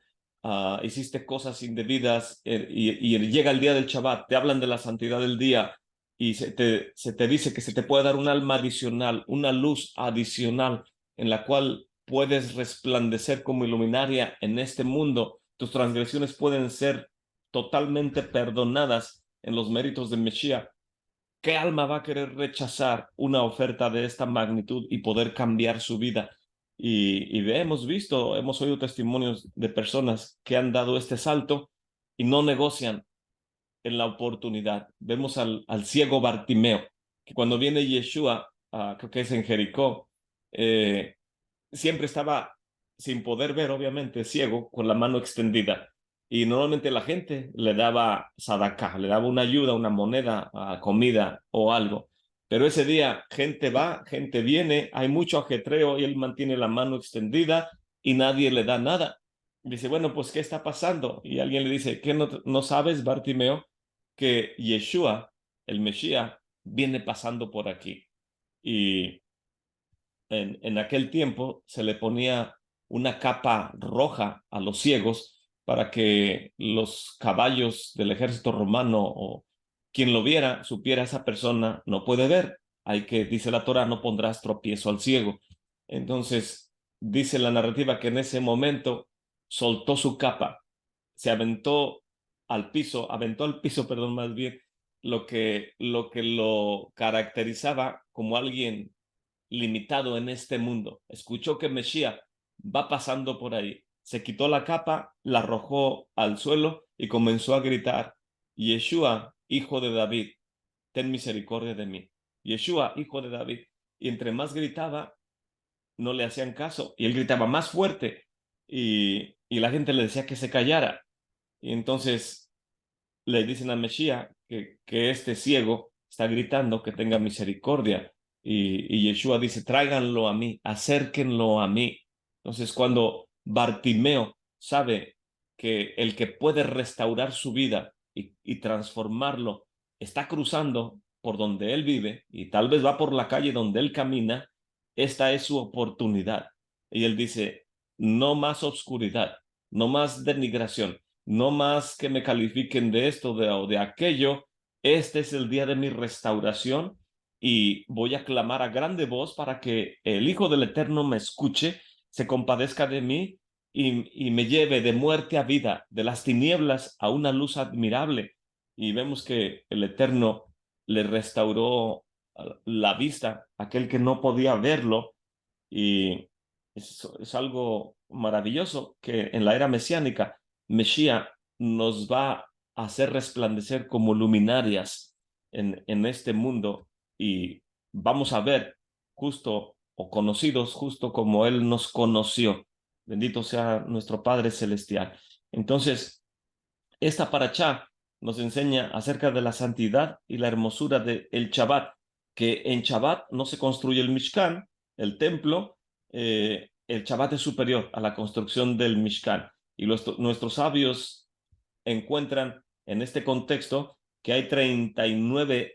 hiciste cosas indebidas, y llega el día del Shabbat, te hablan de la santidad del día y se te dice que se te puede dar un alma adicional, una luz adicional en la cual puedes resplandecer como iluminaria en este mundo. Tus transgresiones pueden ser totalmente perdonadas en los méritos de Mesías. ¿Qué alma va a querer rechazar una oferta de esta magnitud y poder cambiar su vida? Y hemos visto, hemos oído testimonios de personas que han dado este salto y no negocian en la oportunidad. Vemos al ciego Bartimeo, que cuando viene Yeshua, creo que es en Jericó, siempre estaba sin poder ver, obviamente, ciego, con la mano extendida. Y normalmente la gente le daba sadaká, le daba una ayuda, una moneda, comida o algo. Pero ese día gente va, gente viene, hay mucho ajetreo y él mantiene la mano extendida y nadie le da nada. Dice, bueno, pues, ¿qué está pasando? Y alguien le dice, ¿qué no sabes, Bartimeo, que Yeshua, el Mesías, viene pasando por aquí? Y en aquel tiempo se le ponía una capa roja a los ciegos para que los caballos del ejército romano o quien lo viera supiera esa persona no puede ver. Hay que, dice la Torá, no pondrás tropiezo al ciego. Entonces, dice la narrativa que en ese momento soltó su capa, se aventó al piso, perdón, más bien, lo que lo caracterizaba como alguien limitado en este mundo. Escuchó que Mesías va pasando por ahí. Se quitó la capa, la arrojó al suelo y comenzó a gritar, Yeshua, hijo de David, ten misericordia de mí. Yeshua, hijo de David. Y entre más gritaba, no le hacían caso. Y él gritaba más fuerte y la gente le decía que se callara. Y entonces le dicen a Mesías que este ciego está gritando que tenga misericordia. Y Yeshua dice, tráiganlo a mí, acérquenlo a mí. Entonces, cuando Bartimeo sabe que el que puede restaurar su vida y transformarlo está cruzando por donde él vive y tal vez va por la calle donde él camina, esta es su oportunidad. Y él dice, no más oscuridad, no más denigración, no más que me califiquen de esto o de aquello. Este es el día de mi restauración y voy a clamar a grande voz para que el Hijo del Eterno me escuche, se compadezca de mí y me lleve de muerte a vida, de las tinieblas a una luz admirable. Y vemos que el Eterno le restauró la vista, aquel que no podía verlo, y es algo maravilloso que en la era mesiánica, Mesías nos va a hacer resplandecer como luminarias en este mundo y vamos a ver justo o conocidos justo como Él nos conoció. Bendito sea nuestro Padre Celestial. Entonces, esta paracha nos enseña acerca de la santidad y la hermosura del Shabbat, que en Shabbat no se construye el Mishkan, el templo, el Shabbat es superior a la construcción del Mishkan. Y nuestros sabios encuentran en este contexto que hay 39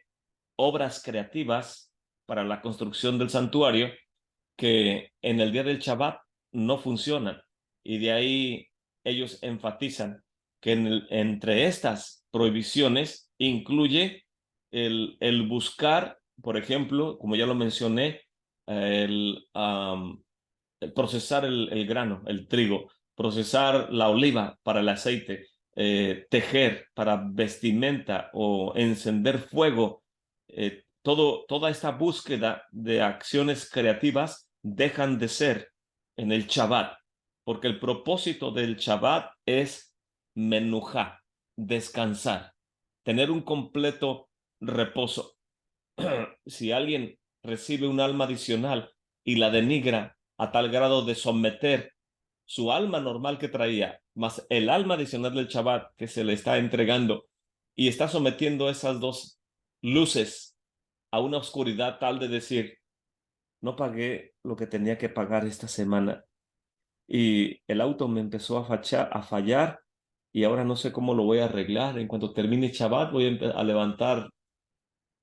obras creativas para la construcción del santuario que en el día del Shabbat no funcionan. Y de ahí ellos enfatizan que entre estas prohibiciones incluye el buscar, por ejemplo, como ya lo mencioné, el, el procesar el grano, el trigo, procesar la oliva para el aceite, tejer para vestimenta o encender fuego. Toda esta búsqueda de acciones creativas dejan de ser en el Shabbat, porque el propósito del Shabbat es menujá, descansar, tener un completo reposo. Si alguien recibe un alma adicional y la denigra a tal grado de someter su alma normal que traía, más el alma adicional del Shabbat que se le está entregando, y está sometiendo esas dos luces a una oscuridad tal de decir, no pagué lo que tenía que pagar esta semana y el auto me empezó a fallar y ahora no sé cómo lo voy a arreglar. En cuanto termine Shabbat voy a levantar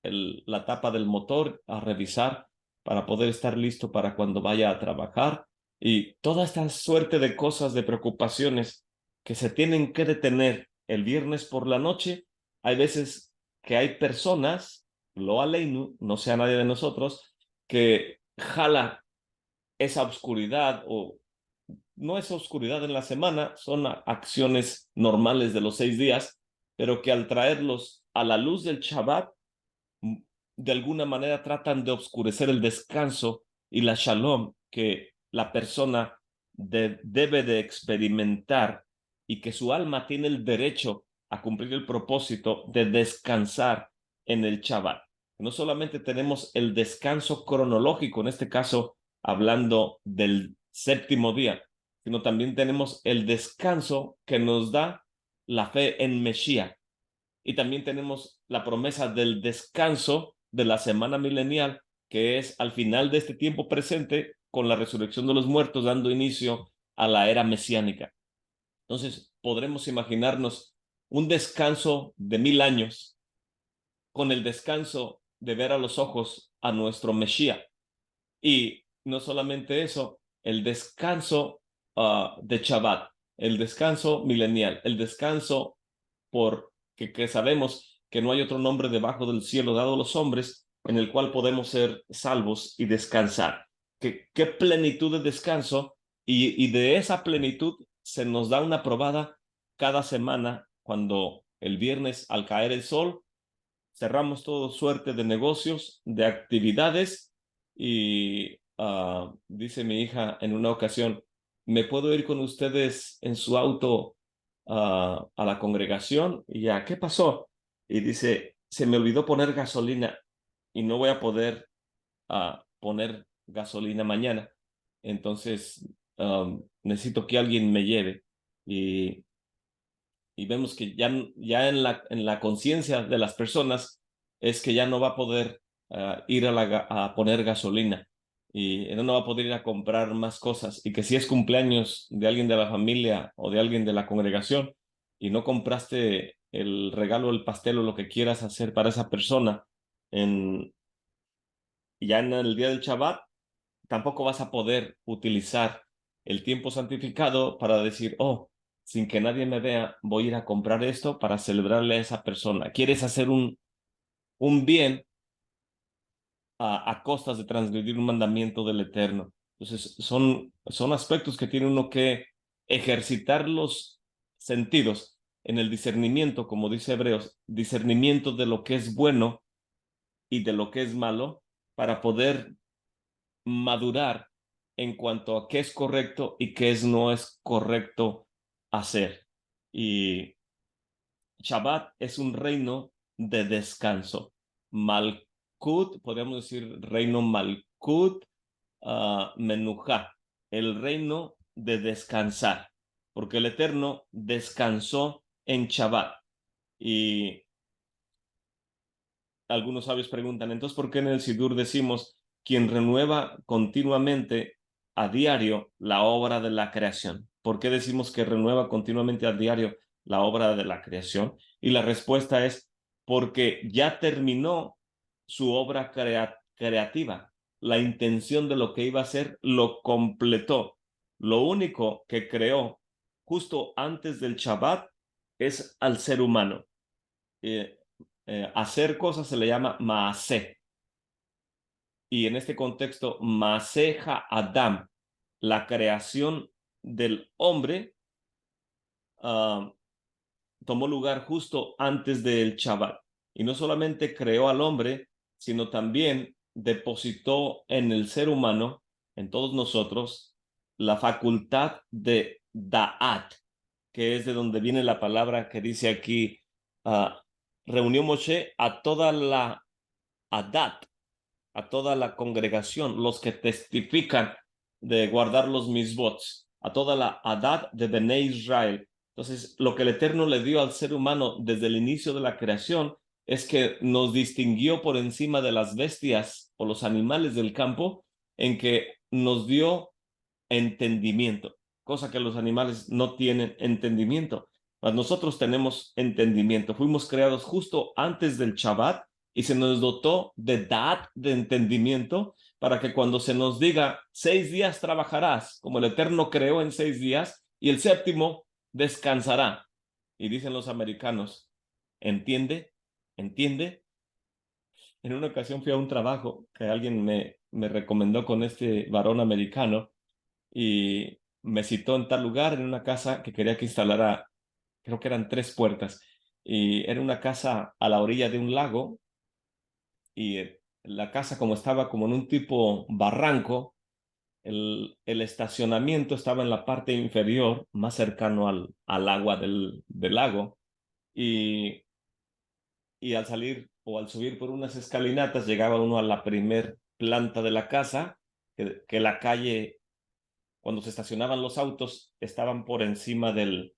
la tapa del motor, a revisar para poder estar listo para cuando vaya a trabajar. Y toda esta suerte de cosas, de preocupaciones que se tienen que detener el viernes por la noche. Hay veces que hay personas, lo aleinu, no sea nadie de nosotros, que jala esa oscuridad o no esa oscuridad en la semana, son acciones normales de los 6 días, pero que al traerlos a la luz del Shabbat, de alguna manera tratan de oscurecer el descanso y la shalom que la persona debe de experimentar y que su alma tiene el derecho a cumplir el propósito de descansar en el Shabbat. No solamente tenemos el descanso cronológico, en este caso hablando del séptimo día, sino también tenemos el descanso que nos da la fe en Mesías. Y también tenemos la promesa del descanso de la semana milenial, que es al final de este tiempo presente, con la resurrección de los muertos, dando inicio a la era mesiánica. Entonces, podremos imaginarnos un descanso de 1000 años, con el descanso de ver a los ojos a nuestro Mesías. Y no solamente eso, el descanso de Shabbat, el descanso milenial, el descanso que sabemos que no hay otro nombre debajo del cielo dado a los hombres en el cual podemos ser salvos y descansar. ¿Qué plenitud de descanso? Y de esa plenitud se nos da una probada cada semana cuando el viernes al caer el sol cerramos todo suerte de negocios, de actividades y dice mi hija en una ocasión, ¿me puedo ir con ustedes en su auto a la congregación? Y ya, ¿qué pasó? Y dice, se me olvidó poner gasolina y no voy a poder poner gasolina mañana. Entonces, necesito que alguien me lleve. Y vemos que ya en la conciencia de las personas es que ya no va a poder ir a poner gasolina y no va a poder ir a comprar más cosas y que si es cumpleaños de alguien de la familia o de alguien de la congregación y no compraste el regalo, el pastel o lo que quieras hacer para esa persona en, ya en el día del Shabbat, tampoco vas a poder utilizar el tiempo santificado para decir, oh, sin que nadie me vea, voy a ir a comprar esto para celebrarle a esa persona. Quieres hacer un bien a costas de transgredir un mandamiento del Eterno. Entonces, son aspectos que tiene uno que ejercitar los sentidos en el discernimiento, como dice Hebreos, discernimiento de lo que es bueno y de lo que es malo, para poder madurar en cuanto a qué es correcto y qué no es correcto hacer. Y Shabbat es un reino de descanso. Malkut, podríamos decir reino Malkut, Menujá, el reino de descansar, porque el Eterno descansó en Shabbat. Y algunos sabios preguntan, entonces, ¿por qué en el Sidur decimos quien renueva continuamente a diario la obra de la creación? ¿Por qué decimos que renueva continuamente a diario la obra de la creación? Y la respuesta es porque ya terminó su obra creativa. La intención de lo que iba a hacer lo completó. Lo único que creó justo antes del Shabbat es al ser humano. Eh, hacer cosas se le llama maaseh. Y en este contexto, Maaseja Adam, la creación del hombre, tomó lugar justo antes del Shabbat. Y no solamente creó al hombre, sino también depositó en el ser humano, en todos nosotros, la facultad de Da'at, que es de donde viene la palabra que dice aquí, reunió Moshe a toda la Adat, a toda la congregación, los que testifican de guardar los misbots, a toda la Adat de Bene Israel. Entonces, lo que el Eterno le dio al ser humano desde el inicio de la creación es que nos distinguió por encima de las bestias o los animales del campo, en que nos dio entendimiento, cosa que los animales no tienen entendimiento. Mas nosotros tenemos entendimiento. Fuimos creados justo antes del Shabbat y se nos dotó de Da'at, de entendimiento, para que cuando se nos diga 6 días trabajarás, como el Eterno creó en 6 días, y el séptimo descansará. Y dicen los americanos, ¿entiende? ¿Entiende? En una ocasión fui a un trabajo que alguien me recomendó con este varón americano y me citó en tal lugar, en una casa que quería que instalara, creo que eran 3 puertas, y era una casa a la orilla de un lago, y la casa como estaba como en un tipo barranco, el estacionamiento estaba en la parte inferior, más cercano al agua del lago, y, y al salir o al subir por unas escalinatas llegaba uno a la primer planta de la casa, que la calle, cuando se estacionaban los autos, estaban por encima del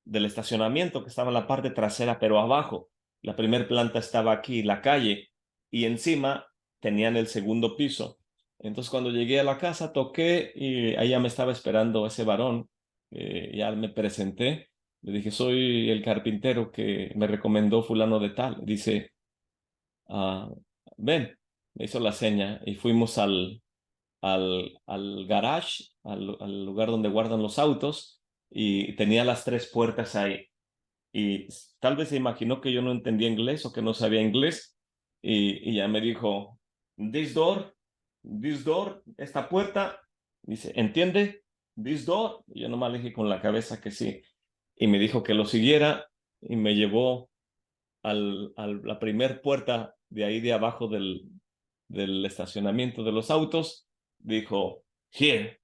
estacionamiento, que estaba en la parte trasera, pero abajo. La primer planta estaba aquí, la calle, y encima tenían el segundo piso. Entonces cuando llegué a la casa toqué y ahí ya me estaba esperando ese varón. Ya me presenté, le dije, soy el carpintero que me recomendó fulano de tal. Dice, ah, ven, me hizo la seña y fuimos al garage, al lugar donde guardan los autos, y tenía las tres puertas ahí. Y tal vez se imaginó que yo no entendía inglés o que no sabía inglés, y ya me dijo, this door, esta puerta, dice, ¿entiende? This door. Y yo nomás le dije con la cabeza que sí, y me dijo que lo siguiera, y me llevó a la primer puerta de ahí de abajo del estacionamiento de los autos. Dijo, here,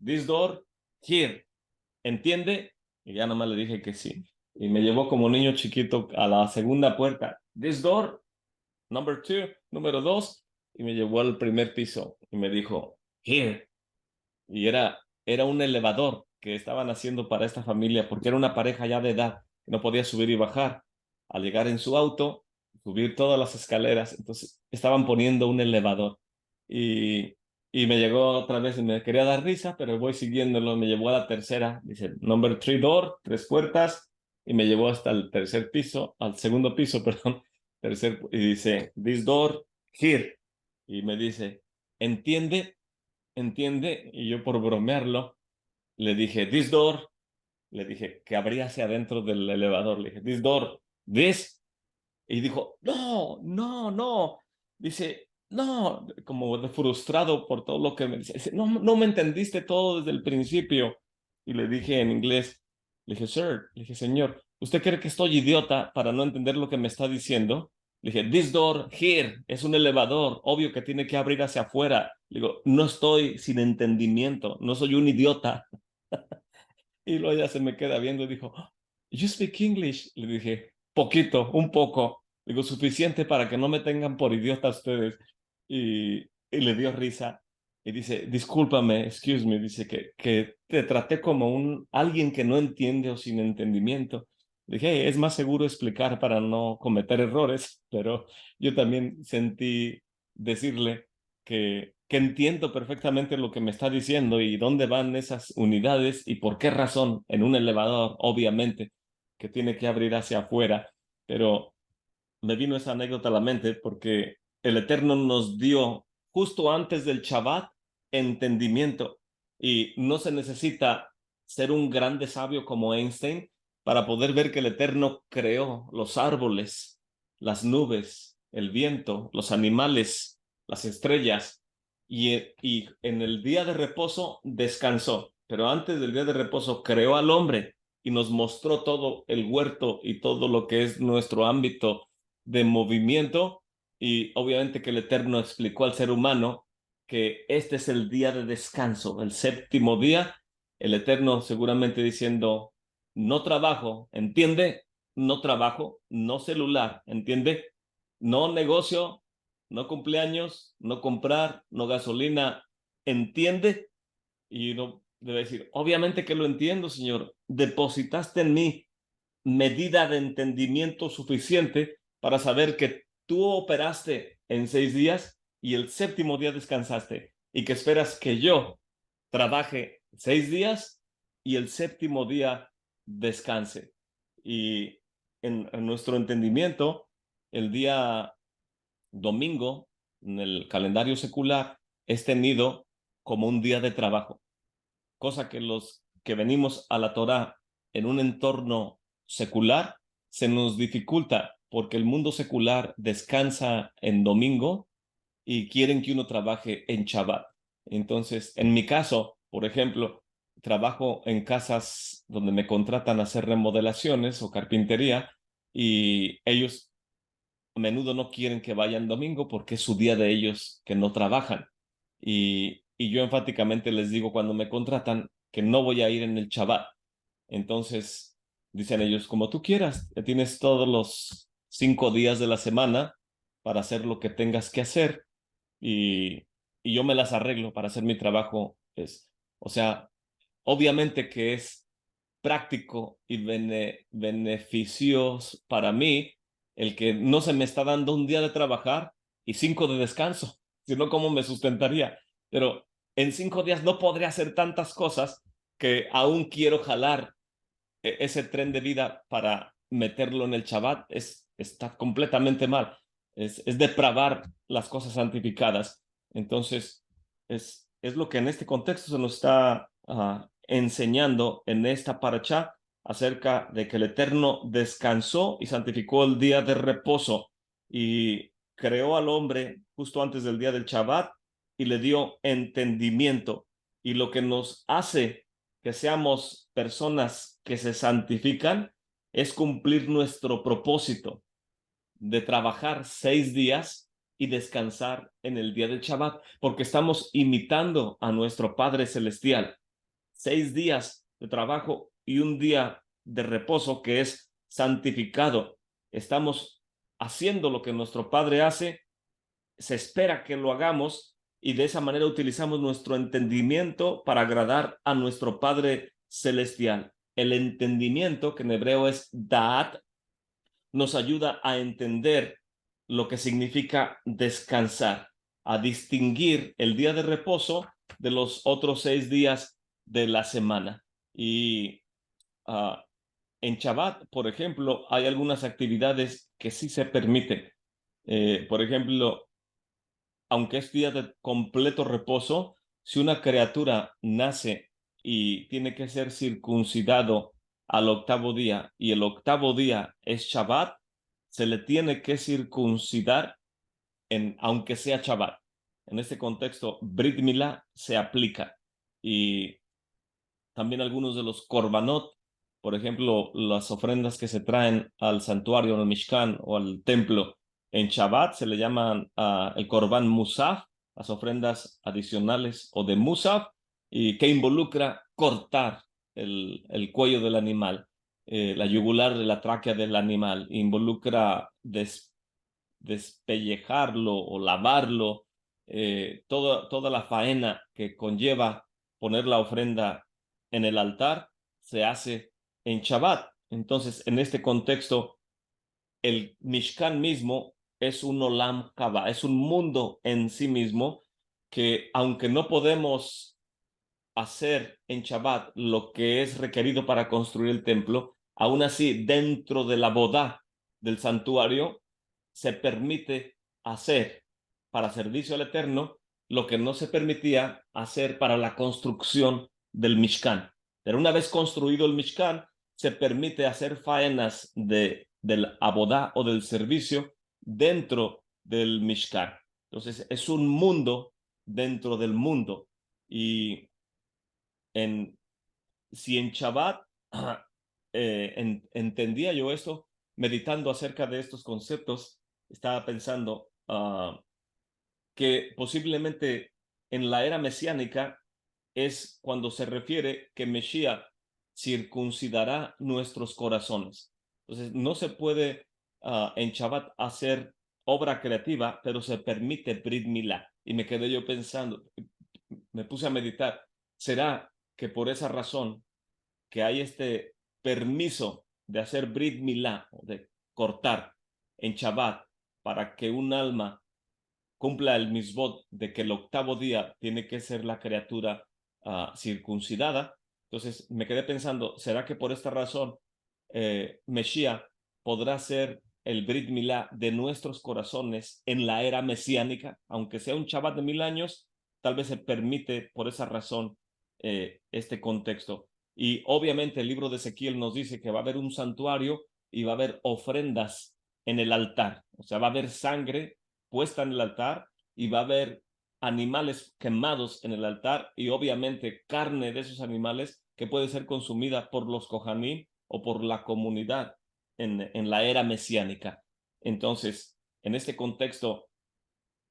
this door, here, ¿entiende? Y ya nomás le dije que sí. Y me llevó como niño chiquito a la segunda puerta. This door, number two, número dos. Y me llevó al primer piso y me dijo, here. Y era un elevador que estaban haciendo para esta familia porque era una pareja ya de edad que no podía subir y bajar. Al llegar en su auto, subir todas las escaleras, entonces estaban poniendo un elevador. Y, y me llegó otra vez y me quería dar risa, pero voy siguiéndolo. Me llevó a la tercera, dice, number three door, tres puertas, y me llevó hasta el tercer piso, al segundo piso, perdón, y dice, this door, here. Y me dice, ¿entiende? Y yo por bromearlo le dije, this door, le dije que abría hacia adentro del elevador, le dije, this door, this. Y dijo, no, no, no. Dice, no, como frustrado por todo lo que me dice. Dice, no, no me entendiste todo desde el principio. Y le dije en inglés, le dije, sir, le dije, señor, ¿usted cree que estoy idiota para no entender lo que me está diciendo? Le dije, this door here es un elevador, obvio que tiene que abrir hacia afuera. Le digo, no estoy sin entendimiento, no soy un idiota. Y luego ella se me queda viendo y dijo, you speak English. Le dije, poquito, un poco. Digo, suficiente para que no me tengan por idiota ustedes. Y le dio risa. Y dice, discúlpame, excuse me, dice que te traté como alguien que no entiende o sin entendimiento. Dije, "Hey, es más seguro explicar para no cometer errores", pero yo también sentí decirle que entiendo perfectamente lo que me está diciendo y dónde van esas unidades y por qué razón en un elevador, obviamente, que tiene que abrir hacia afuera. Pero me vino esa anécdota a la mente porque el Eterno nos dio justo antes del Shabbat entendimiento, y no se necesita ser un grande sabio como Einstein para poder ver que el Eterno creó los árboles, las nubes, el viento, los animales, las estrellas, y en el día de reposo descansó. Pero antes del día de reposo creó al hombre y nos mostró todo el huerto y todo lo que es nuestro ámbito de movimiento, y obviamente que el Eterno explicó al ser humano que este es el día de descanso, el séptimo día. El Eterno seguramente diciendo, no trabajo, ¿entiende? No trabajo, no celular, ¿entiende? No negocio, no cumpleaños, no comprar, no gasolina, ¿entiende? Y uno debe decir, obviamente que lo entiendo, Señor, depositaste en mí medida de entendimiento suficiente para saber que tú operaste en 6 días y el séptimo día descansaste, y que esperas que yo trabaje 6 días y el séptimo día descanse. Y en nuestro entendimiento, el día domingo en el calendario secular es tenido como un día de trabajo, cosa que los que venimos a la Torá en un entorno secular se nos dificulta porque el mundo secular descansa en domingo y quieren que uno trabaje en Shabbat. Entonces, en mi caso, por ejemplo, trabajo en casas donde me contratan a hacer remodelaciones o carpintería, y ellos a menudo no quieren que vayan domingo porque es su día de ellos que no trabajan. Y yo enfáticamente les digo cuando me contratan que no voy a ir en el Shabbat. Entonces, dicen ellos, como tú quieras, tienes todos los 5 días de la semana para hacer lo que tengas que hacer y, y yo me las arreglo para hacer mi trabajo. O sea, obviamente que es práctico y beneficioso para mí el que no se me está dando un día de trabajar y 5 de descanso, sino cómo me sustentaría. Pero en 5 días no podré hacer tantas cosas que aún quiero jalar ese tren de vida para meterlo en el Shabbat. Está completamente mal. Es depravar las cosas santificadas. Entonces, es lo que en este contexto se nos está enseñando en esta parashá acerca de que el Eterno descansó y santificó el día de reposo y creó al hombre justo antes del día del Shabbat y le dio entendimiento. Y lo que nos hace que seamos personas que se santifican es cumplir nuestro propósito de trabajar 6 días y descansar en el día del Shabbat, porque estamos imitando a nuestro Padre Celestial. 6 días de trabajo y un día de reposo que es santificado. Estamos haciendo lo que nuestro Padre hace, se espera que lo hagamos y de esa manera utilizamos nuestro entendimiento para agradar a nuestro Padre Celestial. El entendimiento, que en hebreo es da'at, nos ayuda a entender lo que significa descansar, a distinguir el día de reposo de los otros 6 días de la semana. Y en Shabbat, por ejemplo, hay algunas actividades que sí se permiten. Por ejemplo, aunque es día de completo reposo, si una criatura nace y tiene que ser circuncidado al 8º día y el 8º día es Shabbat, se le tiene que circuncidar aunque sea Shabbat. En este contexto, Brit Milá se aplica. Y también algunos de los korbanot, por ejemplo, las ofrendas que se traen al santuario, al Mishkan o al templo en Shabbat, se le llaman el korban musaf, las ofrendas adicionales o de musaf, y que involucra cortar el cuello del animal, la yugular de la tráquea del animal, involucra despellejarlo o lavarlo, toda la faena que conlleva poner la ofrenda en el altar se hace en Shabbat. Entonces, en este contexto, el Mishkan mismo es un Olam Haba, es un mundo en sí mismo que, aunque no podemos hacer en Shabbat lo que es requerido para construir el templo, aún así, dentro de la bodá del santuario, se permite hacer para servicio al Eterno lo que no se permitía hacer para la construcción del Mishkan. Pero una vez construido el Mishkan, se permite hacer faenas del abodá o del servicio dentro del Mishkan. Entonces, es un mundo dentro del mundo. Y si en Shabbat entendía yo esto, meditando acerca de estos conceptos, estaba pensando que posiblemente en la era mesiánica es cuando se refiere que Mesías circuncidará nuestros corazones. Entonces, no se puede en Shabbat hacer obra creativa, pero se permite Brit Milá. Y me quedé yo pensando, me puse a meditar, ¿será que por esa razón que hay este permiso de hacer Brit Milá, o de cortar en Shabbat, para que un alma cumpla el misbot de que el 8º día tiene que ser la criatura circuncidada? Entonces me quedé pensando, ¿será que por esta razón Mesías podrá ser el Brit Milá de nuestros corazones en la era mesiánica? Aunque sea un Shabbat de 1000 años, tal vez se permite por esa razón este contexto. Y obviamente el libro de Ezequiel nos dice que va a haber un santuario y va a haber ofrendas en el altar. O sea, va a haber sangre puesta en el altar y va a haber animales quemados en el altar y obviamente carne de esos animales que puede ser consumida por los Kohanim o por la comunidad en la era mesiánica. Entonces, en este contexto,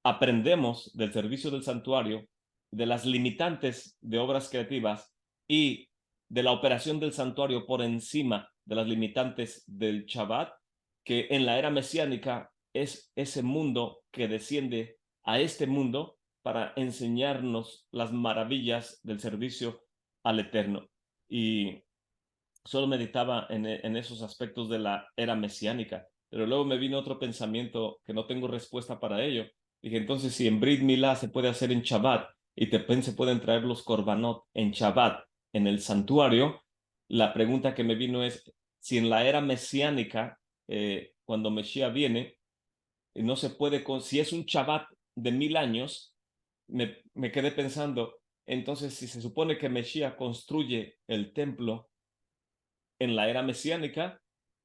aprendemos del servicio del santuario, de las limitantes de obras creativas y de la operación del santuario por encima de las limitantes del Shabbat, que en la era mesiánica es ese mundo que desciende a este mundo para enseñarnos las maravillas del servicio al Eterno. Y solo meditaba en esos aspectos de la era mesiánica, pero luego me vino otro pensamiento que no tengo respuesta para ello. Dije, entonces si en Brit Milá se puede hacer en Shabbat y se pueden traer los korbanot en Shabbat en el santuario, la pregunta que me vino es si en la era mesiánica, cuando Mesías viene, no se puede, si es un Shabbat de 1000 años, me quedé pensando, entonces si se supone que Mesías construye el templo en la era mesiánica,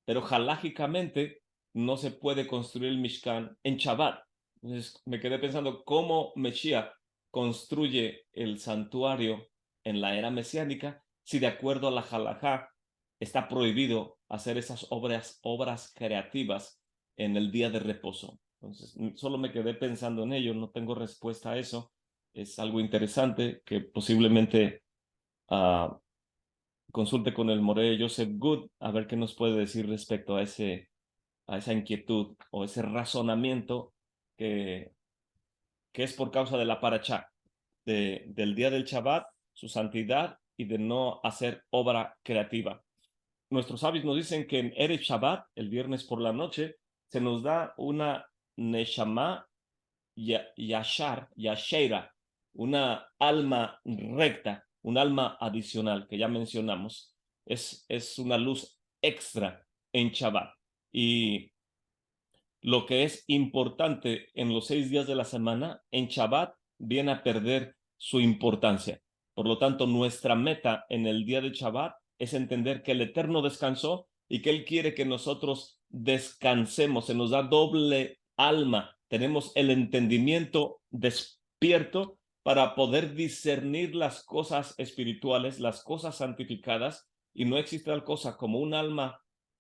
pero halágicamente no se puede construir el Mishkan en Shabbat. Entonces me quedé pensando cómo Mesías construye el santuario en la era mesiánica si de acuerdo a la halajá está prohibido hacer esas obras creativas en el día de reposo. Entonces solo me quedé pensando en ello, no tengo respuesta a eso. Es algo interesante que posiblemente consulte con el Moré Joseph Good a ver qué nos puede decir respecto a esa inquietud o ese razonamiento que es por causa de la parachá, del día del Shabbat, su santidad y de no hacer obra creativa. Nuestros sabios nos dicen que en Erev Shabbat, el viernes por la noche, se nos da una Neshama Yasheira, una alma recta, un alma adicional que ya mencionamos. Es una luz extra en Shabbat. Y lo que es importante en los 6 días de la semana, en Shabbat viene a perder su importancia. Por lo tanto, nuestra meta en el día de Shabbat es entender que el Eterno descansó y que Él quiere que nosotros descansemos. Se nos da doble alma. Tenemos el entendimiento despierto para poder discernir las cosas espirituales, las cosas santificadas, y no existe tal cosa como un alma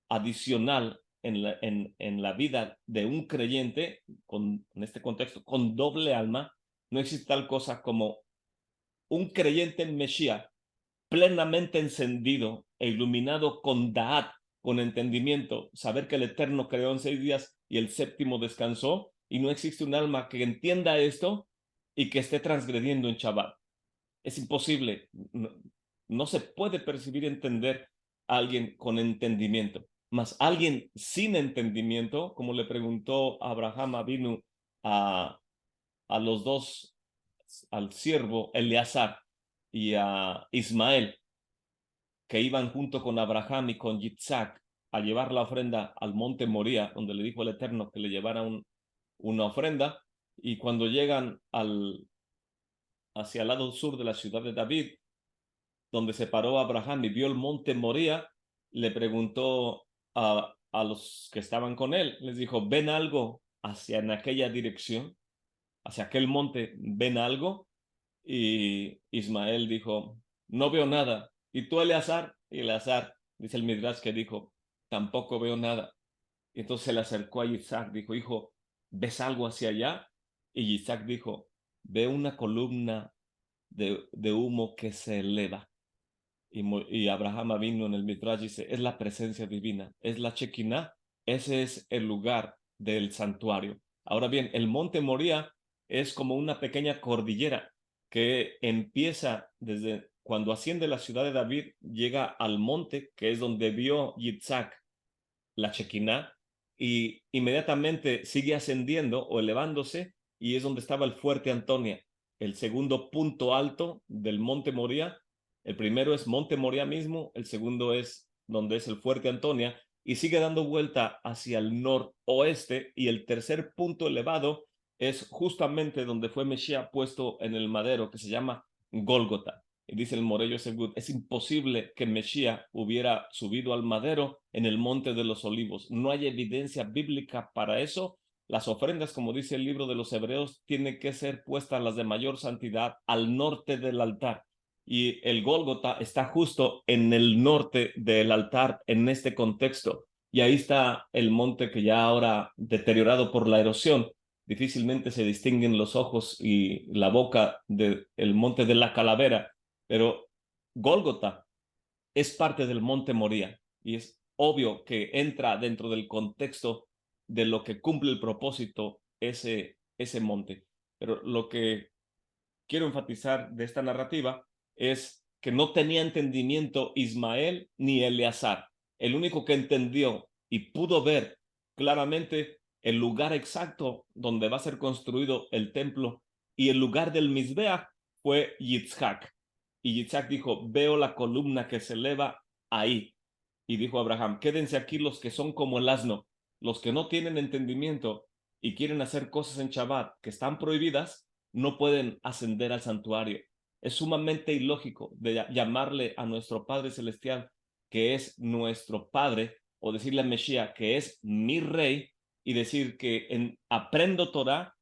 adicional en la vida de un creyente, en este contexto, con doble alma. No existe tal cosa como un creyente en Mesías plenamente encendido e iluminado con Da'at, con entendimiento, saber que el Eterno creó en 6 días y el séptimo descansó, y no existe un alma que entienda esto y que esté transgrediendo en Shabbat. Es imposible. No se puede percibir y entender a alguien con entendimiento. Mas alguien sin entendimiento, como le preguntó Abraham Avinu a los dos, al siervo Eleazar y a Ismael, que iban junto con Abraham y con Yitzhak a llevar la ofrenda al monte Moría, donde le dijo el Eterno que le llevara una ofrenda, y cuando llegan hacia el lado sur de la ciudad de David, donde se paró Abraham y vio el monte Moría, le preguntó a los que estaban con él, les dijo, ¿ven algo hacia en aquella dirección? ¿Hacia aquel monte ven algo? Y Ismael dijo, no veo nada. ¿Y tú, Eleazar? Y Eleazar, dice el Midrash, que dijo, tampoco veo nada. Y entonces se le acercó a Isaac, dijo, hijo, ¿ves algo hacia allá? Y Isaac dijo, veo una columna de humo que se eleva. Y Abraham vino en el Midrash, dice, es la presencia divina, es la Shekinah, ese es el lugar del santuario. Ahora bien, el monte Moría es como una pequeña cordillera que empieza desde cuando asciende la ciudad de David, llega al monte, que es donde vio Yitzhak la Shekinah, y inmediatamente sigue ascendiendo o elevándose, y es donde estaba el fuerte Antonia, el segundo punto alto del monte Moría. El primero es monte Moría mismo, el segundo es donde es el fuerte Antonia, y sigue dando vuelta hacia el noroeste, y el tercer punto elevado es justamente donde fue Mesías puesto en el madero, que se llama Gólgota. Y dice el Moré Joseph Good, es imposible que Mesías hubiera subido al madero en el monte de los olivos. No hay evidencia bíblica para eso. Las ofrendas, como dice el libro de los Hebreos, tienen que ser puestas las de mayor santidad al norte del altar. Y el Gólgota está justo en el norte del altar en este contexto. Y ahí está el monte que ya ahora deteriorado por la erosión. Difícilmente se distinguen los ojos y la boca del monte de la calavera, pero Gólgota es parte del monte Moría y es obvio que entra dentro del contexto de lo que cumple el propósito ese monte. Pero lo que quiero enfatizar de esta narrativa es que no tenía entendimiento Ismael ni Eleazar. El único que entendió y pudo ver claramente el lugar exacto donde va a ser construido el templo y el lugar del Mizbeach fue Yitzhak. Y Yitzhak dijo, veo la columna que se eleva ahí. Y dijo Abraham, quédense aquí los que son como el asno, los que no tienen entendimiento y quieren hacer cosas en Shabbat que están prohibidas, no pueden ascender al santuario. Es sumamente ilógico de llamarle a nuestro Padre Celestial, que es nuestro Padre, o decirle a Mesías, que es mi Rey, y decir que aprendo Torah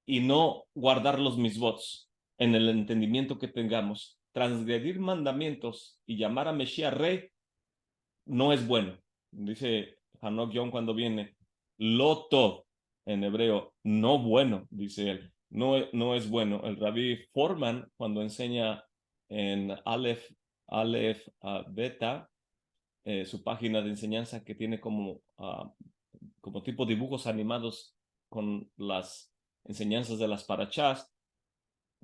y no guardar los misbots en el entendimiento que tengamos. Transgredir mandamientos y llamar a Mesías Rey no es bueno. Dice Hanok John cuando viene, loto en hebreo, no bueno, dice él. No es bueno. El rabí Foreman, cuando enseña en Aleph Beta, su página de enseñanza que tiene como tipo dibujos animados con las enseñanzas de las parachás,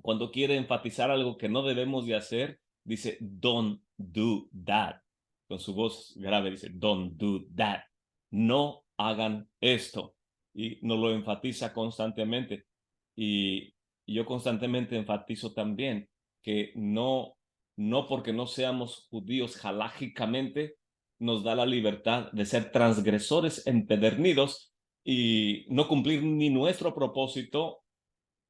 cuando quiere enfatizar algo que no debemos de hacer, dice, don't do that. Con su voz grave dice, don't do that. No hagan esto. Y nos lo enfatiza constantemente. Y yo constantemente enfatizo también que no porque no seamos judíos halágicamente, nos da la libertad de ser transgresores empedernidos y no cumplir ni nuestro propósito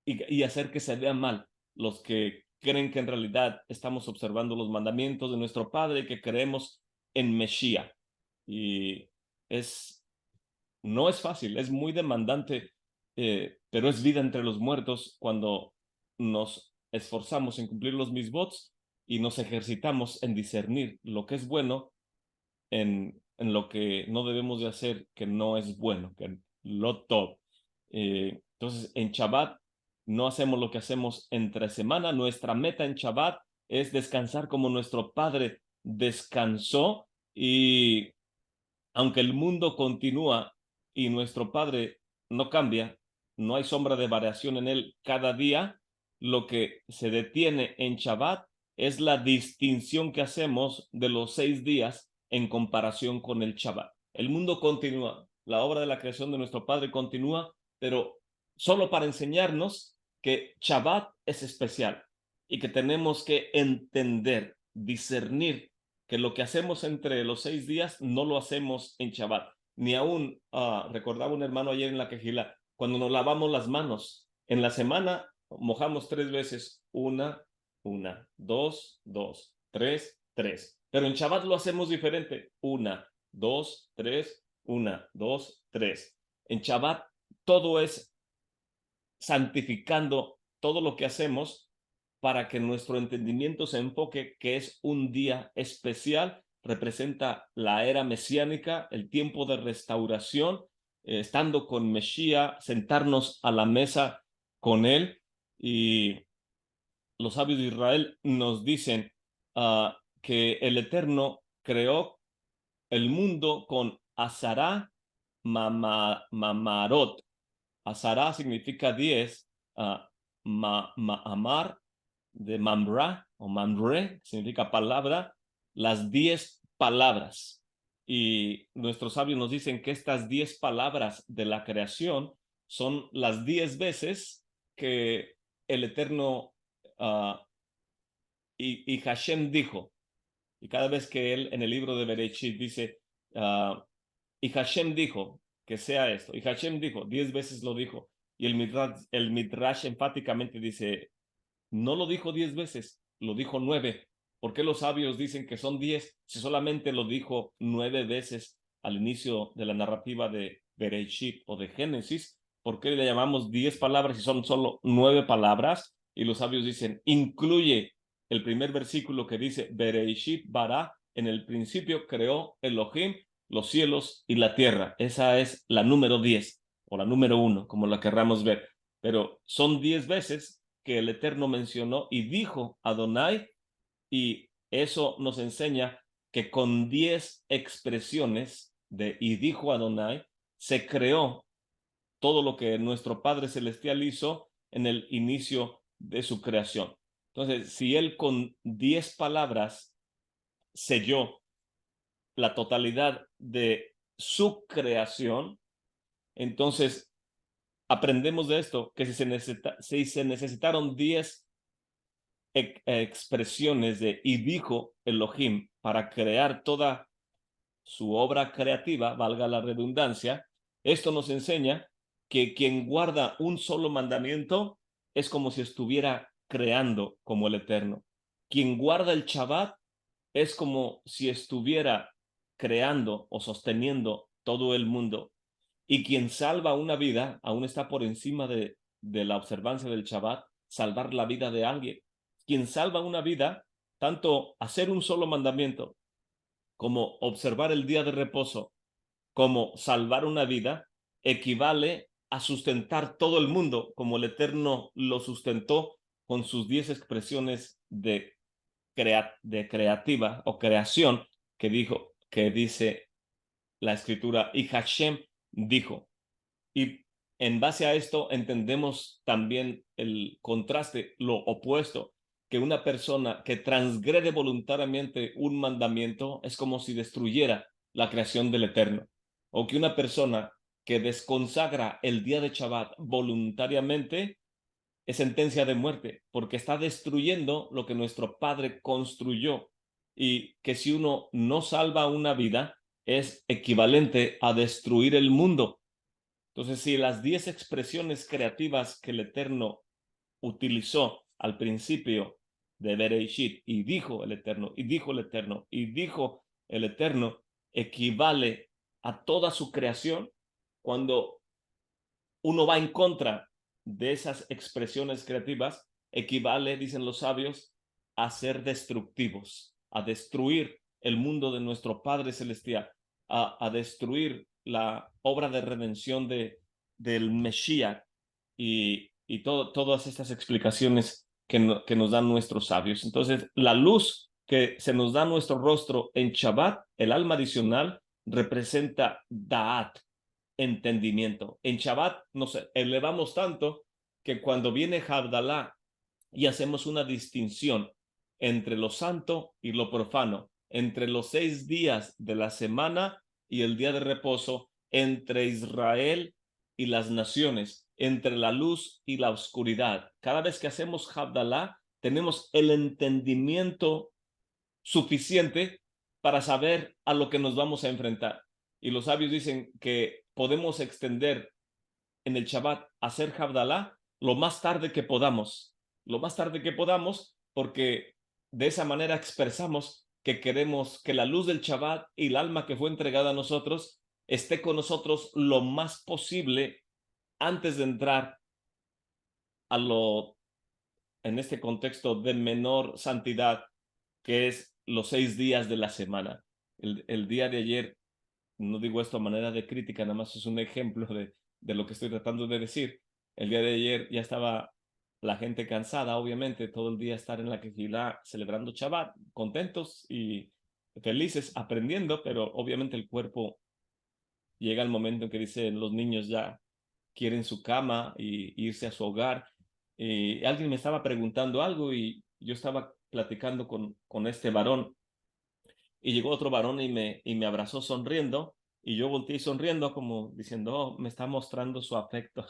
y hacer que se vean mal los que creen que en realidad estamos observando los mandamientos de nuestro Padre y que creemos en Mesías. Y no es fácil, es muy demandante, pero es vida entre los muertos cuando nos esforzamos en cumplir los misbots y nos ejercitamos en discernir lo que es bueno en lo que no debemos de hacer, que no es bueno, que lo top. Entonces, en Shabbat no hacemos lo que hacemos entre semana. Nuestra meta en Shabbat es descansar como nuestro Padre descansó, y aunque el mundo continúa y nuestro Padre no cambia, no hay sombra de variación en él cada día, lo que se detiene en Shabbat es la distinción que hacemos de los 6 días en comparación con el Shabbat. El mundo continúa, la obra de la creación de nuestro Padre continúa, pero solo para enseñarnos que Shabbat es especial y que tenemos que entender, discernir que lo que hacemos entre los 6 días no lo hacemos en Shabbat. Ni aún, recordaba un hermano ayer en la quejila, cuando nos lavamos las manos, en la semana mojamos 3 veces, una, 2, 3, 3. Pero en Shabbat lo hacemos diferente, 1, 2, 3, 1, 2, 3. En Shabbat todo es santificando todo lo que hacemos para que nuestro entendimiento se enfoque que es un día especial, representa la era mesiánica, el tiempo de restauración, estando con Mesías, sentarnos a la mesa con él. Y los sabios de Israel nos dicen que el Eterno creó el mundo con Azará Mamarot. Azará significa 10, Ma'amar de Mamra o Mamre significa palabra, las 10 palabras. Y nuestros sabios nos dicen que estas 10 palabras de la creación son las 10 veces que el Eterno y Hashem dijo. Y cada vez que él en el libro de Bereshit dice, y Hashem dijo que sea esto, y Hashem dijo, 10 veces lo dijo, y el Midrash enfáticamente dice, no lo dijo 10 veces, lo dijo 9. ¿Por qué los sabios dicen que son 10 si solamente lo dijo 9 veces al inicio de la narrativa de Bereshit o de Génesis? ¿Por qué le llamamos 10 palabras si son solo 9 palabras? Y los sabios dicen, incluye el primer versículo que dice, Bereshit bara, en el principio creó Elohim los cielos y la tierra. Esa es la número 10 o la número 1, como la querramos ver. Pero son 10 veces que el Eterno mencionó y dijo Adonai, y eso nos enseña que con 10 expresiones de y dijo Adonai, se creó todo lo que nuestro Padre Celestial hizo en el inicio de su creación. Entonces, si él con 10 palabras selló la totalidad de su creación, entonces aprendemos de esto, que si se necesitaron 10 expresiones de y dijo Elohim para crear toda su obra creativa, valga la redundancia, esto nos enseña que quien guarda un solo mandamiento es como si estuviera creando como el Eterno. Quien guarda el Shabbat es como si estuviera creando o sosteniendo todo el mundo. Y quien salva una vida, aún está por encima de la observancia del Shabbat, salvar la vida de alguien. Quien salva una vida, tanto hacer un solo mandamiento, como observar el día de reposo, como salvar una vida, equivale a sustentar todo el mundo, como el Eterno lo sustentó con sus 10 expresiones de creativa o creación que dice la escritura, y Hashem dijo. Y en base a esto entendemos también el contraste, lo opuesto, que una persona que transgrede voluntariamente un mandamiento es como si destruyera la creación del Eterno, o que una persona que desconsagra el día de Shabbat voluntariamente es sentencia de muerte, porque está destruyendo lo que nuestro Padre construyó, y que si uno no salva una vida es equivalente a destruir el mundo. Entonces, si las 10 expresiones creativas que el Eterno utilizó al principio de Bereshit, y dijo el Eterno, y dijo el Eterno, y dijo el Eterno, equivale a toda su creación, cuando uno va en contra de esas expresiones creativas, equivale, dicen los sabios, a ser destructivos, a destruir el mundo de nuestro Padre Celestial, a destruir la obra de redención del Mesías y todas estas explicaciones que nos dan nuestros sabios. Entonces, la luz que se nos da a nuestro rostro en Shabbat, el alma adicional, representa Da'at, entendimiento. En Shabbat nos elevamos tanto que cuando viene Havdalah y hacemos una distinción entre lo santo y lo profano, entre los 6 días de la semana y el día de reposo, entre Israel y las naciones, entre la luz y la oscuridad. Cada vez que hacemos Havdalah, tenemos el entendimiento suficiente para saber a lo que nos vamos a enfrentar. Y los sabios dicen que podemos extender en el Shabbat hacer Havdalah lo más tarde que podamos, porque de esa manera expresamos que queremos que la luz del Shabbat y el alma que fue entregada a nosotros esté con nosotros lo más posible antes de entrar a en este contexto de menor santidad, que es los 6 días de la semana. El día de ayer, no digo esto a manera de crítica, nada más es un ejemplo de lo que estoy tratando de decir. El día de ayer ya estaba la gente cansada, obviamente, todo el día estar en la Kehilá celebrando Shabbat, contentos y felices, aprendiendo, pero obviamente el cuerpo llega el momento en que dicen los niños ya quieren su cama y irse a su hogar. Y alguien me estaba preguntando algo y yo estaba platicando con este varón, y llegó otro varón y me abrazó sonriendo, y yo volteé sonriendo como diciendo, oh, me está mostrando su afecto.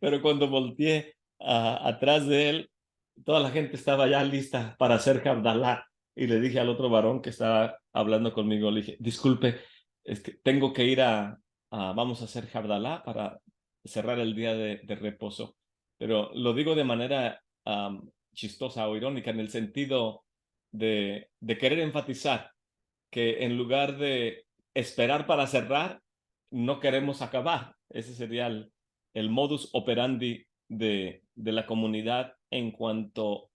Pero cuando volteé atrás de él, toda la gente estaba ya lista para hacer Havdalah, y le dije al otro varón que estaba hablando conmigo, le dije, disculpe, es que tengo que ir vamos a hacer Havdalah para cerrar el día de reposo. Pero lo digo de manera chistosa o irónica, en el sentido de querer enfatizar que en lugar de esperar para cerrar, no queremos acabar. Ese sería el modus operandi de la comunidad en cuanto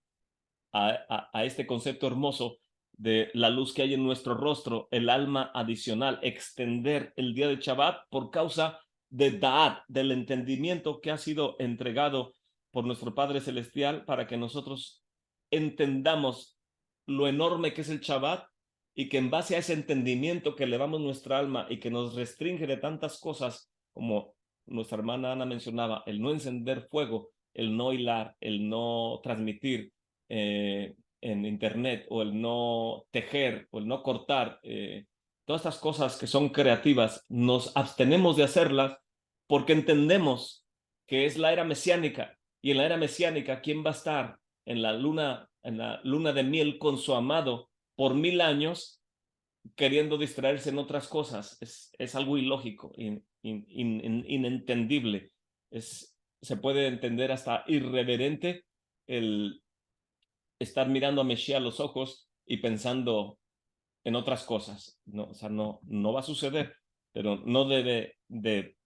a este concepto hermoso de la luz que hay en nuestro rostro, el alma adicional, extender el día de Shabbat por causa de Da'at, del entendimiento que ha sido entregado por nuestro Padre Celestial para que nosotros entendamos lo enorme que es el Shabbat y que en base a ese entendimiento que elevamos nuestra alma y que nos restringe de tantas cosas, como nuestra hermana Ana mencionaba, el no encender fuego, el no hilar, el no transmitir en internet, o el no tejer, o el no cortar, todas estas cosas que son creativas, nos abstenemos de hacerlas porque entendemos que es la era mesiánica, y en la era mesiánica, ¿quién va a estar en la luna de miel con su amado por 1000 años queriendo distraerse en otras cosas? Es algo ilógico, inentendible. Se puede entender hasta irreverente el estar mirando a Mesías a los ojos y pensando en otras cosas. No, o sea, no va a suceder, pero no debe de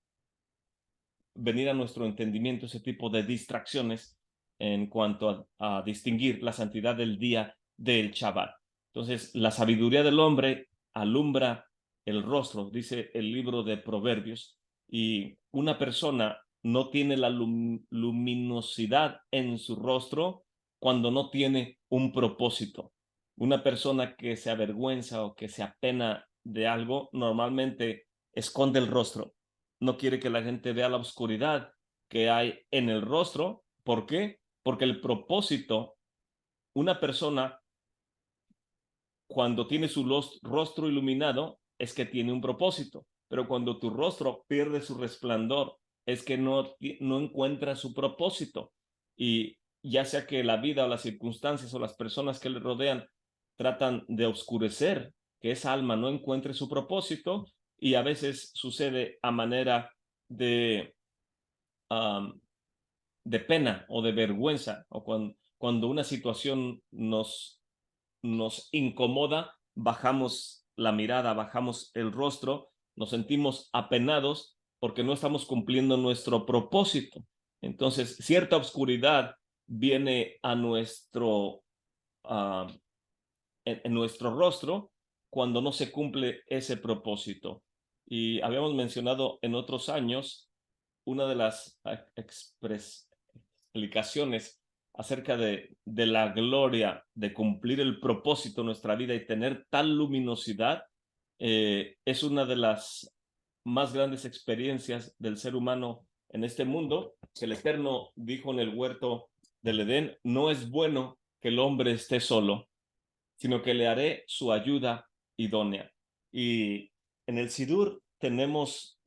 venir a nuestro entendimiento ese tipo de distracciones en cuanto a distinguir la santidad del día del Shabbat. Entonces, la sabiduría del hombre alumbra el rostro, dice el libro de Proverbios, y una persona no tiene la luminosidad en su rostro cuando no tiene un propósito. Una persona que se avergüenza o que se apena de algo normalmente esconde el rostro, no quiere que la gente vea la oscuridad que hay en el rostro. ¿Por qué? Porque el propósito, una persona cuando tiene su rostro iluminado es que tiene un propósito, pero cuando tu rostro pierde su resplandor es que no encuentra su propósito. Y ya sea que la vida o las circunstancias o las personas que le rodean tratan de oscurecer que esa alma no encuentre su propósito, y a veces sucede a manera de, um, de pena o de vergüenza, o cuando una situación nos incomoda, bajamos la mirada, bajamos el rostro, nos sentimos apenados porque no estamos cumpliendo nuestro propósito. Entonces, cierta oscuridad viene a en nuestro rostro cuando no se cumple ese propósito. Y habíamos mencionado en otros años una de las explicaciones acerca de la gloria de cumplir el propósito en nuestra vida y tener tal luminosidad. Es una de las más grandes experiencias del ser humano en este mundo, que el Eterno dijo en el huerto del Edén: no es bueno que el hombre esté solo, sino que le haré su ayuda idónea. Y en el Sidur tenemos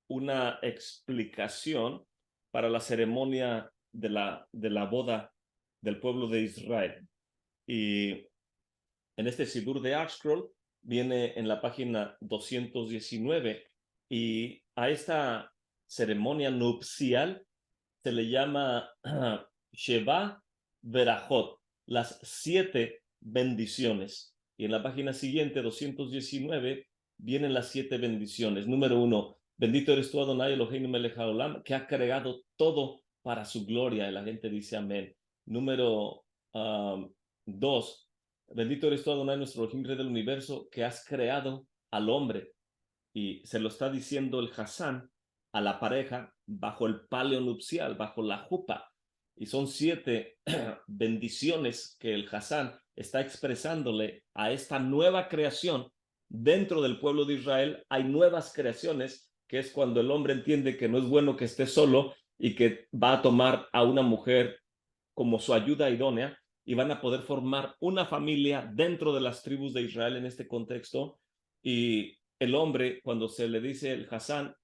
una explicación para la ceremonia de la boda del pueblo de Israel. Y en este Sidur de ArtScroll viene en la página 219, y a esta ceremonia nupcial se le llama Sheva Berajot, las 7 bendiciones. Y en la página siguiente, 219, vienen las 7 bendiciones. Número 1, bendito eres tú, Adonai Eloheinu melech haolam, que ha creado todo para su gloria. Y la gente dice amén. Número 2, bendito eres tú, Adonai, nuestro Elohim, Rey del universo, que has creado al hombre. Y se lo está diciendo el Hasán a la pareja bajo el palio nupcial, bajo la jupa. Y son 7 bendiciones que el Hasán está expresándole a esta nueva creación. Dentro del pueblo de Israel hay nuevas creaciones, que es cuando el hombre entiende que no es bueno que esté solo y que va a tomar a una mujer como su ayuda idónea, y van a poder formar una familia dentro de las tribus de Israel en este contexto. Y el hombre, cuando se le dice el Hasán,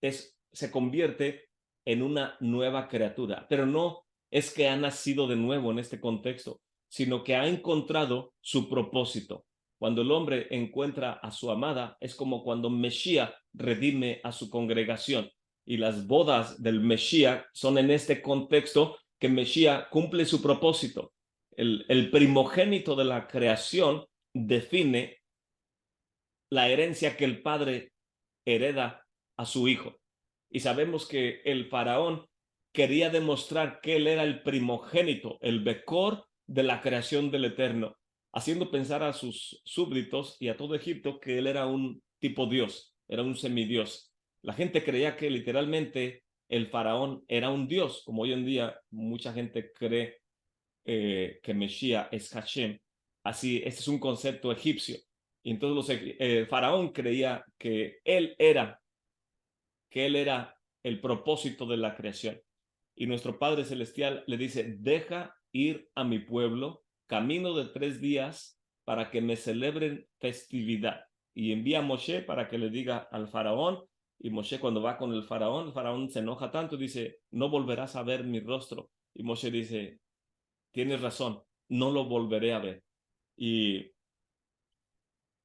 se convierte en una nueva criatura, pero no es que ha nacido de nuevo en este contexto, sino que ha encontrado su propósito. Cuando el hombre encuentra a su amada, es como cuando Mesías redime a su congregación, y las bodas del Mesías son en este contexto que Mesías cumple su propósito. El primogénito de la creación define la herencia que el padre hereda a su hijo. Y sabemos que el faraón quería demostrar que él era el primogénito, el becor de la creación del Eterno, haciendo pensar a sus súbditos y a todo Egipto que él era un tipo dios, era un semidios. La gente creía que literalmente el faraón era un dios, como hoy en día mucha gente cree que Mesías es Hashem. Así, este es un concepto egipcio. Y entonces Faraón creía que él era el propósito de la creación. Y nuestro Padre Celestial le dice, deja ir a mi pueblo, camino de 3 días para que me celebren festividad. Y envía a Moshe para que le diga al faraón, y Moshe cuando va con el faraón se enoja tanto y dice, no volverás a ver mi rostro. Y Moshe dice, tienes razón, no lo volveré a ver. Y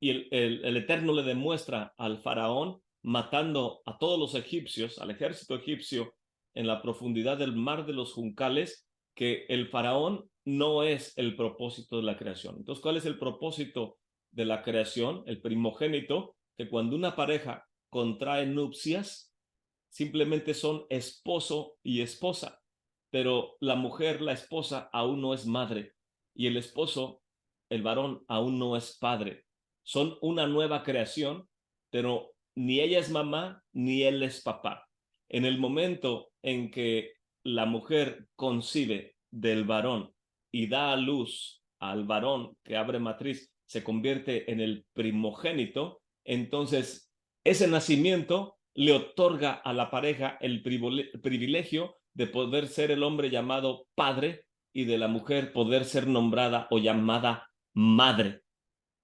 el Eterno le demuestra al faraón matando a todos los egipcios, al ejército egipcio, en la profundidad del mar de los juncales, que el faraón no es el propósito de la creación. Entonces, ¿cuál es el propósito de la creación? El primogénito, que cuando una pareja contrae nupcias, simplemente son esposo y esposa, pero la mujer, la esposa, aún no es madre, y el esposo, el varón, aún no es padre. Son una nueva creación, pero ni ella es mamá, ni él es papá. En el momento en que la mujer concibe del varón y da a luz al varón que abre matriz, se convierte en el primogénito, entonces ese nacimiento le otorga a la pareja el privilegio de poder ser el hombre llamado padre y de la mujer poder ser nombrada o llamada madre.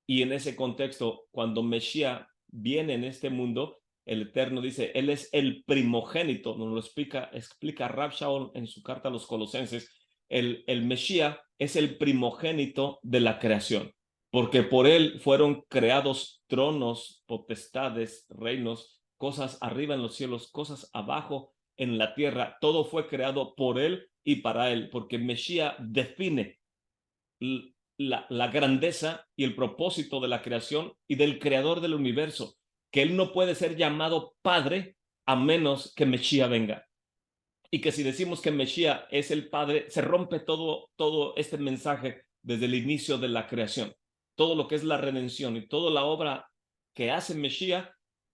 Y en ese contexto, cuando Mesías viene en este mundo, el Eterno dice, Él es el primogénito, nos lo explica Rab Shaul en su carta a los Colosenses, el Mesías es el primogénito de la creación, porque por Él fueron creados tronos, potestades, reinos, cosas arriba en los cielos, cosas abajo en la tierra, todo fue creado por Él y para Él, porque Mesías define la grandeza y el propósito de la creación y del creador del universo, que él no puede ser llamado padre a menos que Mesías venga. Y que si decimos que Mesías es el padre, se rompe todo este mensaje desde el inicio de la creación. Todo lo que es la redención y toda la obra que hace Mesías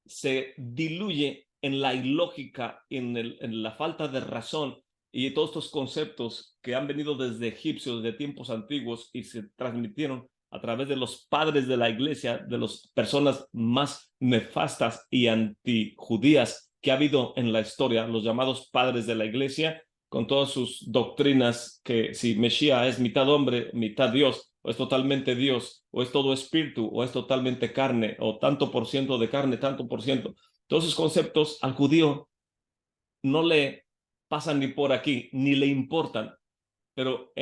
se diluye en la ilógica, en la falta de razón y todos estos conceptos que han venido desde egipcios, de tiempos antiguos y se transmitieron a través de los padres de la iglesia, de las personas más nefastas y antijudías que ha habido en la historia, los llamados padres de la iglesia, con todas sus doctrinas que si Mesías es mitad hombre, mitad Dios, o es totalmente Dios, o es todo espíritu, o es totalmente carne, o tanto por ciento de carne, tanto por ciento. Todos esos conceptos al judío no le pasan ni por aquí, ni le importan, pero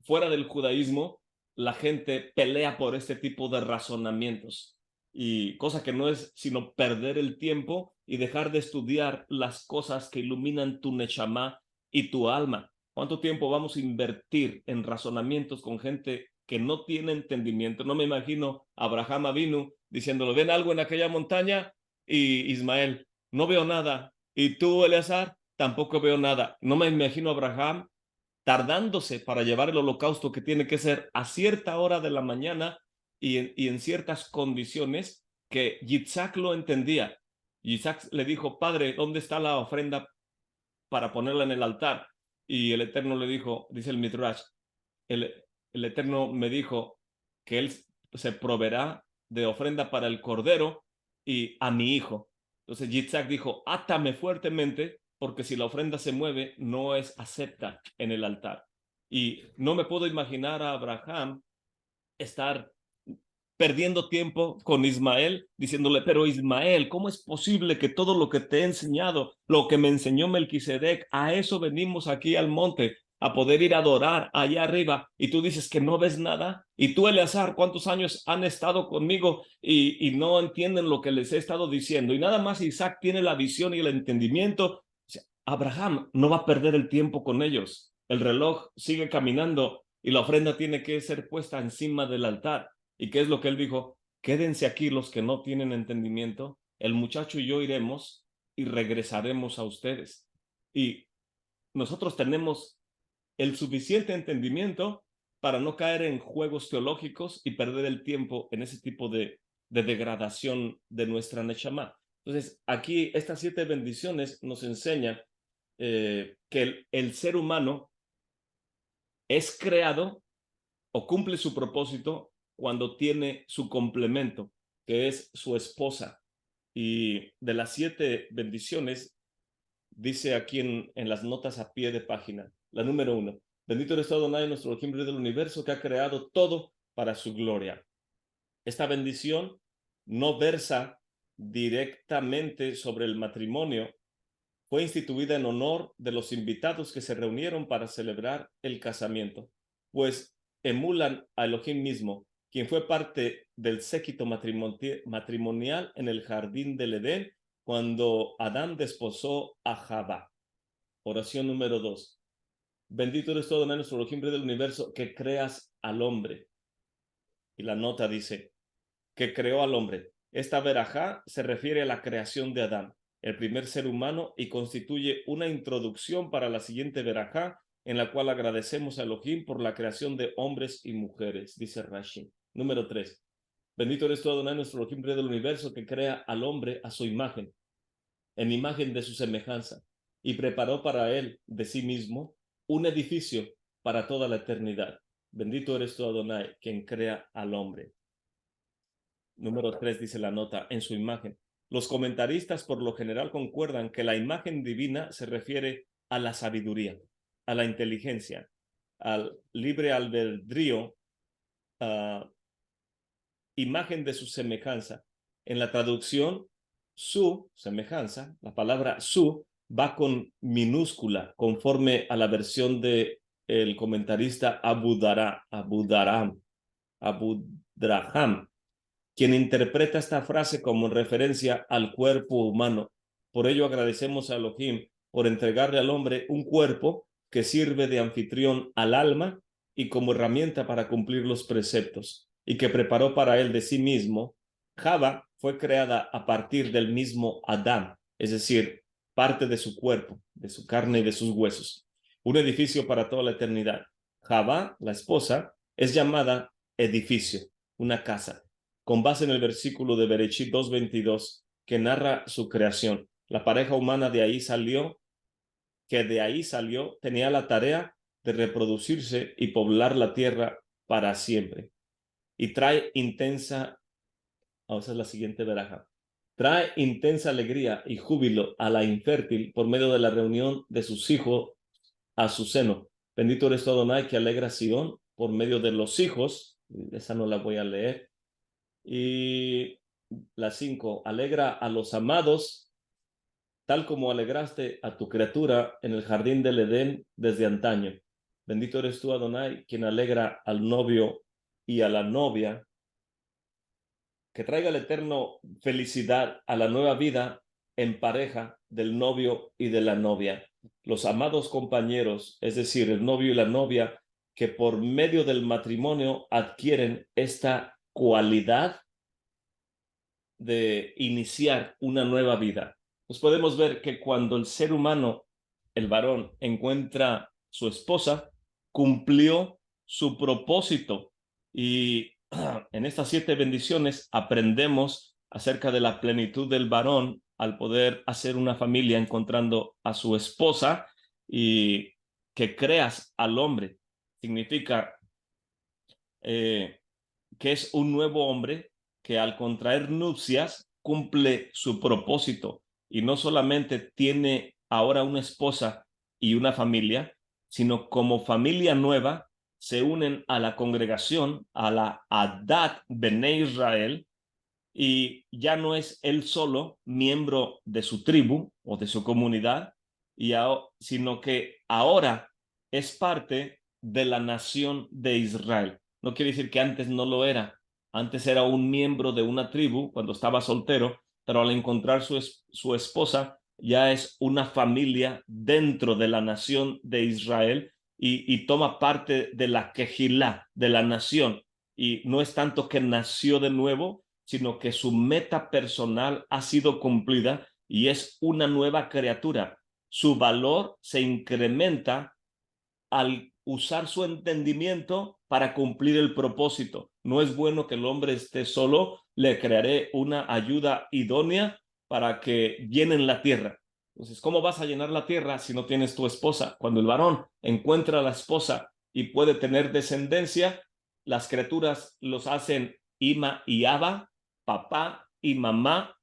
fuera del judaísmo, la gente pelea por este tipo de razonamientos, y cosa que no es sino perder el tiempo y dejar de estudiar las cosas que iluminan tu neshama y tu alma. ¿Cuánto tiempo vamos a invertir en razonamientos con gente que no tiene entendimiento? No me imagino a Abraham Avinu diciéndole, ¿ven algo en aquella montaña? Y Ismael, no veo nada. ¿Y tú, Eleazar? Tampoco veo nada. No me imagino a Abraham tardándose para llevar el holocausto, que tiene que ser a cierta hora de la mañana y en ciertas condiciones, que Yitzhak lo entendía. Yitzhak le dijo, padre, ¿dónde está la ofrenda para ponerla en el altar? Y el Eterno le dijo, dice el Midrash, el Eterno me dijo que él se proveerá de ofrenda para el cordero y a mi hijo. Entonces Yitzhak dijo, átame fuertemente, porque si la ofrenda se mueve, no es acepta en el altar. Y no me puedo imaginar a Abraham estar perdiendo tiempo con Ismael, diciéndole, pero Ismael, ¿cómo es posible que todo lo que te he enseñado, lo que me enseñó Melquisedec, a eso venimos aquí al monte, a poder ir a adorar allá arriba, y tú dices que no ves nada? Y tú, Eleazar, ¿cuántos años han estado conmigo y no entienden lo que les he estado diciendo? Y nada más Isaac tiene la visión y el entendimiento. Abraham no va a perder el tiempo con ellos. El reloj sigue caminando y la ofrenda tiene que ser puesta encima del altar. ¿Y qué es lo que él dijo? Quédense aquí los que no tienen entendimiento. El muchacho y yo iremos y regresaremos a ustedes. Y nosotros tenemos el suficiente entendimiento para no caer en juegos teológicos y perder el tiempo en ese tipo de degradación de nuestra neshama. Entonces, aquí estas 7 bendiciones nos enseñan que el ser humano es creado o cumple su propósito cuando tiene su complemento, que es su esposa. Y de las 7 bendiciones, dice aquí en las notas a pie de página, la número 1, bendito eres tú, Adonai, nuestro Elohim del universo, que ha creado todo para su gloria. Esta bendición no versa directamente sobre el matrimonio, fue instituida en honor de los invitados que se reunieron para celebrar el casamiento, pues emulan a Elohim mismo, quien fue parte del séquito matrimonial en el jardín del Edén cuando Adán desposó a Jabá. Oración número 2. Bendito eres tú, Adonai, nuestro Elohim del universo, que creas al hombre. Y la nota dice, que creó al hombre. Esta verajá se refiere a la creación de Adán, el primer ser humano, y constituye una introducción para la siguiente verajá, en la cual agradecemos a Elohim por la creación de hombres y mujeres, dice Rashi. Número 3. Bendito eres tú, Adonai, nuestro Elohim del universo, que crea al hombre a su imagen, en imagen de su semejanza, y preparó para él, de sí mismo, un edificio para toda la eternidad. Bendito eres tú, Adonai, quien crea al hombre. Número 3 dice la nota, en su imagen. Los comentaristas por lo general concuerdan que la imagen divina se refiere a la sabiduría, a la inteligencia, al libre albedrío, imagen de su semejanza. En la traducción, su semejanza, la palabra su va con minúscula, conforme a la versión de el comentarista Abudraham, quien interpreta esta frase como referencia al cuerpo humano. Por ello agradecemos a Elohim por entregarle al hombre un cuerpo que sirve de anfitrión al alma y como herramienta para cumplir los preceptos, y que preparó para él de sí mismo. Java fue creada a partir del mismo Adán, es decir, parte de su cuerpo, de su carne y de sus huesos. Un edificio para toda la eternidad. Java, la esposa, es llamada edificio, una casa, con base en el versículo de Bereshit 2:22, que narra su creación. La pareja humana de ahí salió, tenía la tarea de reproducirse y poblar la tierra para siempre. Y trae intensa, esa es la siguiente veraja, trae intensa alegría y júbilo a la infértil por medio de la reunión de sus hijos a su seno. Bendito eres tú, Adonai, que alegra a Sion por medio de los hijos. Esa no la voy a leer. Y la 5, alegra a los amados, tal como alegraste a tu criatura en el jardín del Edén desde antaño. Bendito eres tú, Adonai, quien alegra al novio y a la novia. Que traiga el eterno felicidad a la nueva vida en pareja del novio y de la novia. Los amados compañeros, es decir, el novio y la novia, que por medio del matrimonio adquieren esta cualidad de iniciar una nueva vida. Pues podemos ver que cuando el ser humano, el varón, encuentra su esposa, cumplió su propósito. Y en estas 7 bendiciones aprendemos acerca de la plenitud del varón al poder hacer una familia encontrando a su esposa, y que creas al hombre significa que es un nuevo hombre que al contraer nupcias cumple su propósito y no solamente tiene ahora una esposa y una familia, sino como familia nueva se unen a la congregación, a la Adat Bnei Israel, y ya no es él solo miembro de su tribu o de su comunidad, sino que ahora es parte de la nación de Israel. No quiere decir que antes no lo era. Antes era un miembro de una tribu cuando estaba soltero, pero al encontrar su esposa ya es una familia dentro de la nación de Israel y toma parte de la Kehilá, de la nación. Y no es tanto que nació de nuevo, sino que su meta personal ha sido cumplida y es una nueva criatura. Su valor se incrementa al usar su entendimiento para cumplir el propósito. No es bueno que el hombre esté solo, le crearé una ayuda idónea para que llenen la tierra. Entonces, ¿cómo vas a llenar la tierra si no tienes tu esposa? Cuando el varón encuentra a la esposa y puede tener descendencia, las criaturas los hacen Ima y Abba, papá y mamá.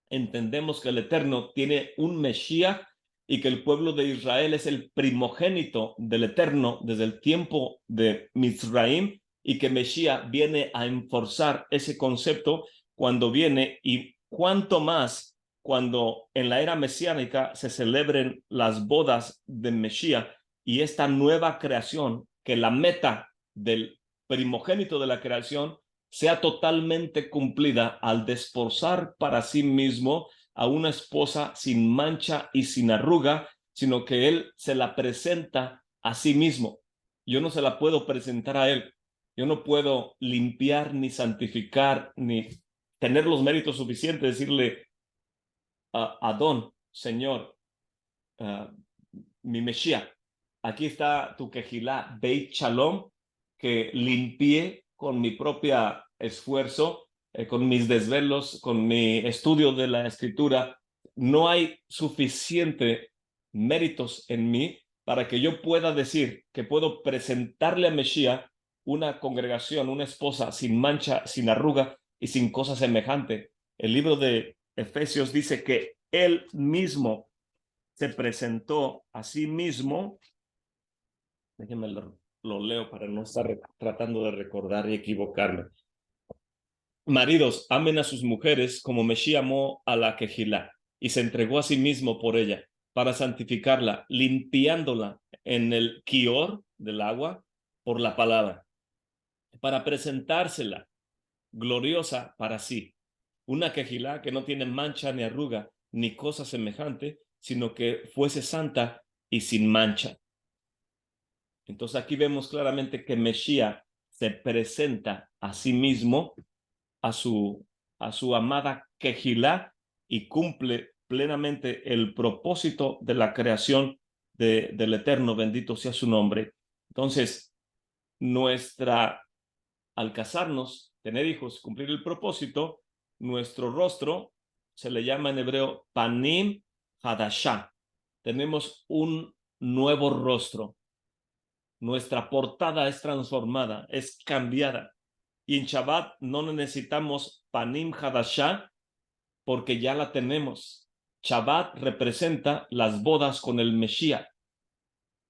Entendemos que el Eterno tiene un Mesías y que el pueblo de Israel es el primogénito del Eterno desde el tiempo de Mizraim, y que Mesías viene a enforzar ese concepto cuando viene, y cuanto más cuando en la era mesiánica se celebren las bodas de Mesías y esta nueva creación, que la meta del primogénito de la creación sea totalmente cumplida al desposar para sí mismo a una esposa sin mancha y sin arruga, sino que él se la presenta a sí mismo. Yo no se la puedo presentar a él. Yo no puedo limpiar, ni santificar, ni tener los méritos suficientes de decirle, Adón, Señor, mi Mesías, aquí está tu quejilá, Beit Shalom, que limpié con mi propio esfuerzo, con mis desvelos, con mi estudio de la escritura. No hay suficiente méritos en mí para que yo pueda decir que puedo presentarle a Mesías una congregación, una esposa sin mancha, sin arruga y sin cosa semejante. El libro de Efesios dice que él mismo se presentó a sí mismo. Déjenme lo leo para no estar tratando de recordar y equivocarme. Maridos, amen a sus mujeres como Mesías amó a la quejilá y se entregó a sí mismo por ella para santificarla, limpiándola en el quior del agua por la palabra, para presentársela gloriosa para sí. Una quejilá que no tiene mancha ni arruga ni cosa semejante, sino que fuese santa y sin mancha. Entonces aquí vemos claramente que Mesías se presenta a sí mismo, a su amada quejilá, y cumple plenamente el propósito de la creación del Eterno, bendito sea su nombre. Entonces, al casarnos, tener hijos, cumplir el propósito, nuestro rostro se le llama en hebreo Panim Hadashah. Tenemos un nuevo rostro. Nuestra portada es transformada, es cambiada. Y en Shabbat no necesitamos Panim Hadashah porque ya la tenemos. Shabbat representa las bodas con el Mesías.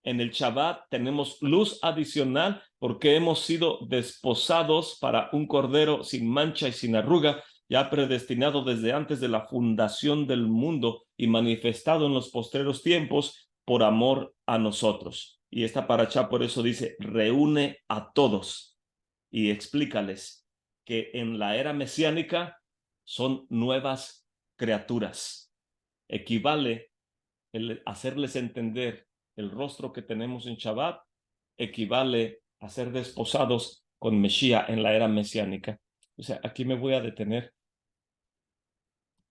En el Shabbat tenemos luz adicional porque hemos sido desposados para un cordero sin mancha y sin arruga, ya predestinado desde antes de la fundación del mundo y manifestado en los postreros tiempos por amor a nosotros. Y esta parashá por eso dice, reúne a todos y explícales que en la era mesiánica son nuevas criaturas. Equivale el hacerles entender el rostro que tenemos en Shabbat, equivale a ser desposados con Mesías en la era mesiánica. O sea, aquí me voy a detener